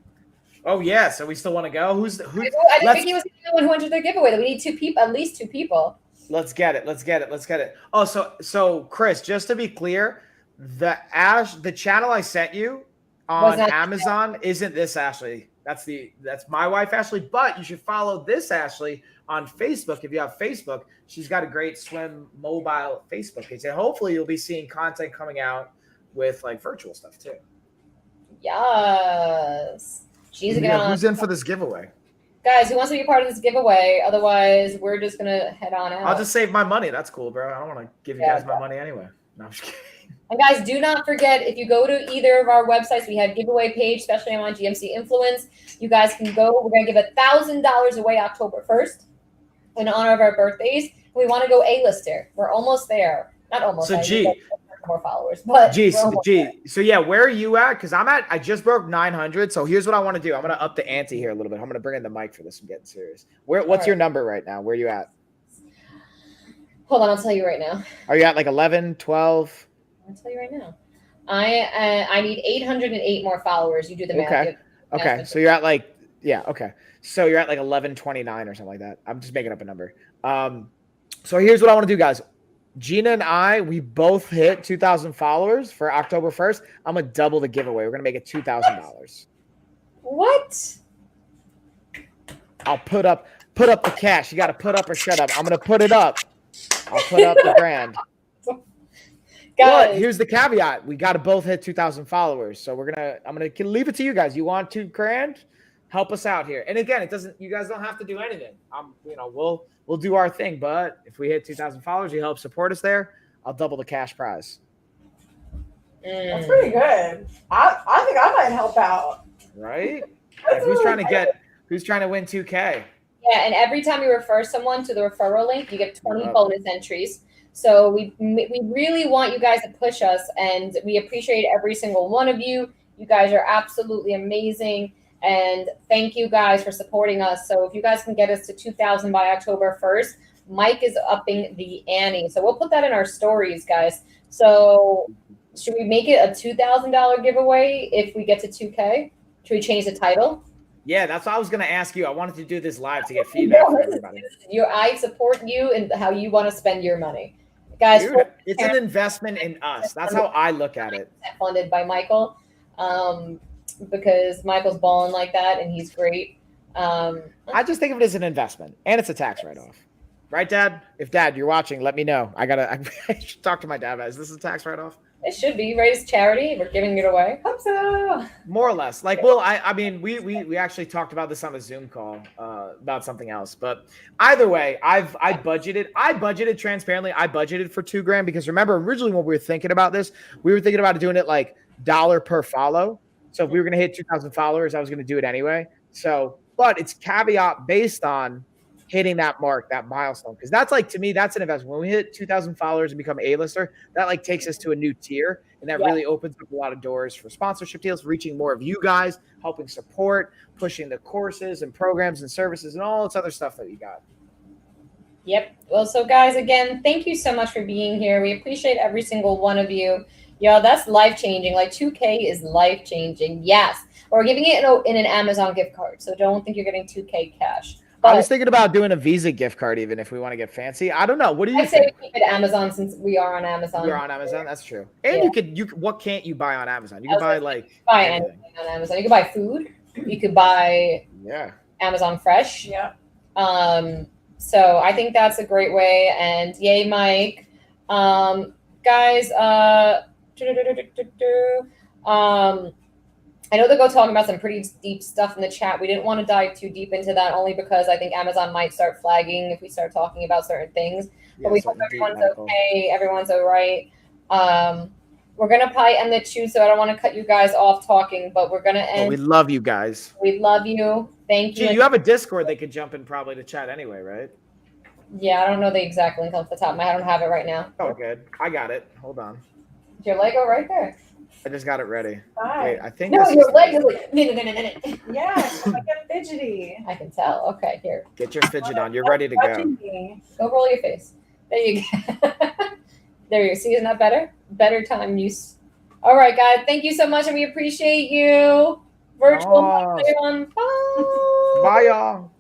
Oh yeah, so we still want to go. Who? I didn't think he was the one who entered the giveaway. That we need 2 people, at least 2 people. Let's get it. Oh, so Chris, just to be clear, the channel I sent you on Amazon isn't this Ashley. That's my wife Ashley, but you should follow this Ashley on Facebook. If you have Facebook, she's got a great swim mobile Facebook page. And hopefully you'll be seeing content coming out with like virtual stuff too. Yes. She's Who's in for this giveaway? Guys, who wants to be a part of this giveaway? Otherwise, we're just gonna head on out. I'll just save my money. That's cool, bro. I don't want to give you guys my money anyway. No, I'm just kidding. And guys, do not forget, if you go to either of our websites, we have giveaway page, especially on GMC Influence. You guys can go. We're going to give $1,000 away October 1st in honor of our birthdays. We want to go A-lister. We're almost there. Not almost. So, more followers, but so yeah, where are you at? Because I just broke 900. So here's what I want to do. I'm going to up the ante here a little bit. I'm going to bring in the mic for this and getting serious. What's your number right now? Where are you at? Hold on, I'll tell you right now. Are you at like 11, 12? I'll tell you right now. I need 808 more followers. You do the math. Okay. So you're at like, yeah. Okay. So you're at like 1129 or something like that. I'm just making up a number. So here's what I want to do, guys. Gina and I, we both hit 2,000 followers for October 1st. I'm going to double the giveaway. We're going to make it $2,000. What? I'll put up the cash. You got to put up or shut up. I'm going to put it up. I'll put up the brand. But here's the caveat: we got to both hit 2,000 followers. So I'm gonna leave it to you guys. You want $2,000? Help us out here. And again, you guys don't have to do anything. We'll do our thing. But if we hit 2,000 followers, you help support us there. I'll double the cash prize. That's pretty good. I think I might help out. Right? Like, who's trying to win 2K? Yeah, and every time you refer someone to the referral link, you get 20 bonus entries. So we really want you guys to push us, and we appreciate every single one of you. You guys are absolutely amazing, and thank you guys for supporting us. So if you guys can get us to 2,000 by October 1st, Mike is upping the ante. So we'll put that in our stories, guys. So should we make it a $2,000 giveaway if we get to 2K? Should we change the title? Yeah, that's what I was going to ask you. I wanted to do this live to get feedback from everybody. I support you and how you want to spend your money. Guys, dude, it's an investment in us. That's how I look at it. Funded by Michael, because Michael's balling like that, and he's great. I just think of it as an investment, and it's a tax write-off. Right, Dad? If Dad, you're watching, let me know. I should talk to my dad. Is this a tax write-off? It should be. Raise charity. We're giving it away. Hope so. More or less. Like, well, I mean, we actually talked about this on a Zoom call about something else. But either way, I budgeted transparently. I budgeted for $2,000 because remember, originally when we were thinking about this, we were thinking about doing it like $1 per follow. So if we were going to hit 2,000 followers, I was going to do it anyway. So, but it's caveat based on hitting that mark, that milestone. Because that's like, to me, that's an investment. When we hit 2,000 followers and become A-lister, that like takes us to a new tier. And that really opens up a lot of doors for sponsorship deals, reaching more of you guys, helping support, pushing the courses and programs and services and all this other stuff that you got. Yep. Well, so guys, again, thank you so much for being here. We appreciate every single one of you. Yo, that's life-changing. Like 2K is life-changing. Yes. We're giving it in an Amazon gift card. So don't think you're getting 2K cash. But I was thinking about doing a Visa gift card, even if we want to get fancy. I don't know. What do you think? I say we keep it Amazon since we are on Amazon. You're on Amazon. That's true. And you could. What can't you buy on Amazon? You can buy anything on Amazon. You can buy food. You could buy Amazon Fresh. Yeah. So I think that's a great way. And yay, Mike. Guys. I know they're going talking about some pretty deep stuff in the chat. We didn't want to dive too deep into that only because I think Amazon might start flagging if we start talking about certain things. But we hope everyone's okay. Everyone's all right. We're going to probably end the shoot, so I don't want to cut you guys off talking, but we're going to end. We love you guys. We love you. Thank you. Gee, you have a Discord they could jump in probably to chat anyway, right? Yeah, I don't know the exact link off the top of my head. I don't have it right now. Oh, good. I got it. Hold on. Is your Lego right there? I just got it ready. Hi. Wait, I think. No, your Lego. Yes, I get fidgety. I can tell. Okay, here. Get your fidget on. You're ready to go. Go roll your face. There you go. There you go. See, isn't that better? Better time use. All right, guys. Thank you so much, and we appreciate you. Virtual. Bye. Bye, y'all.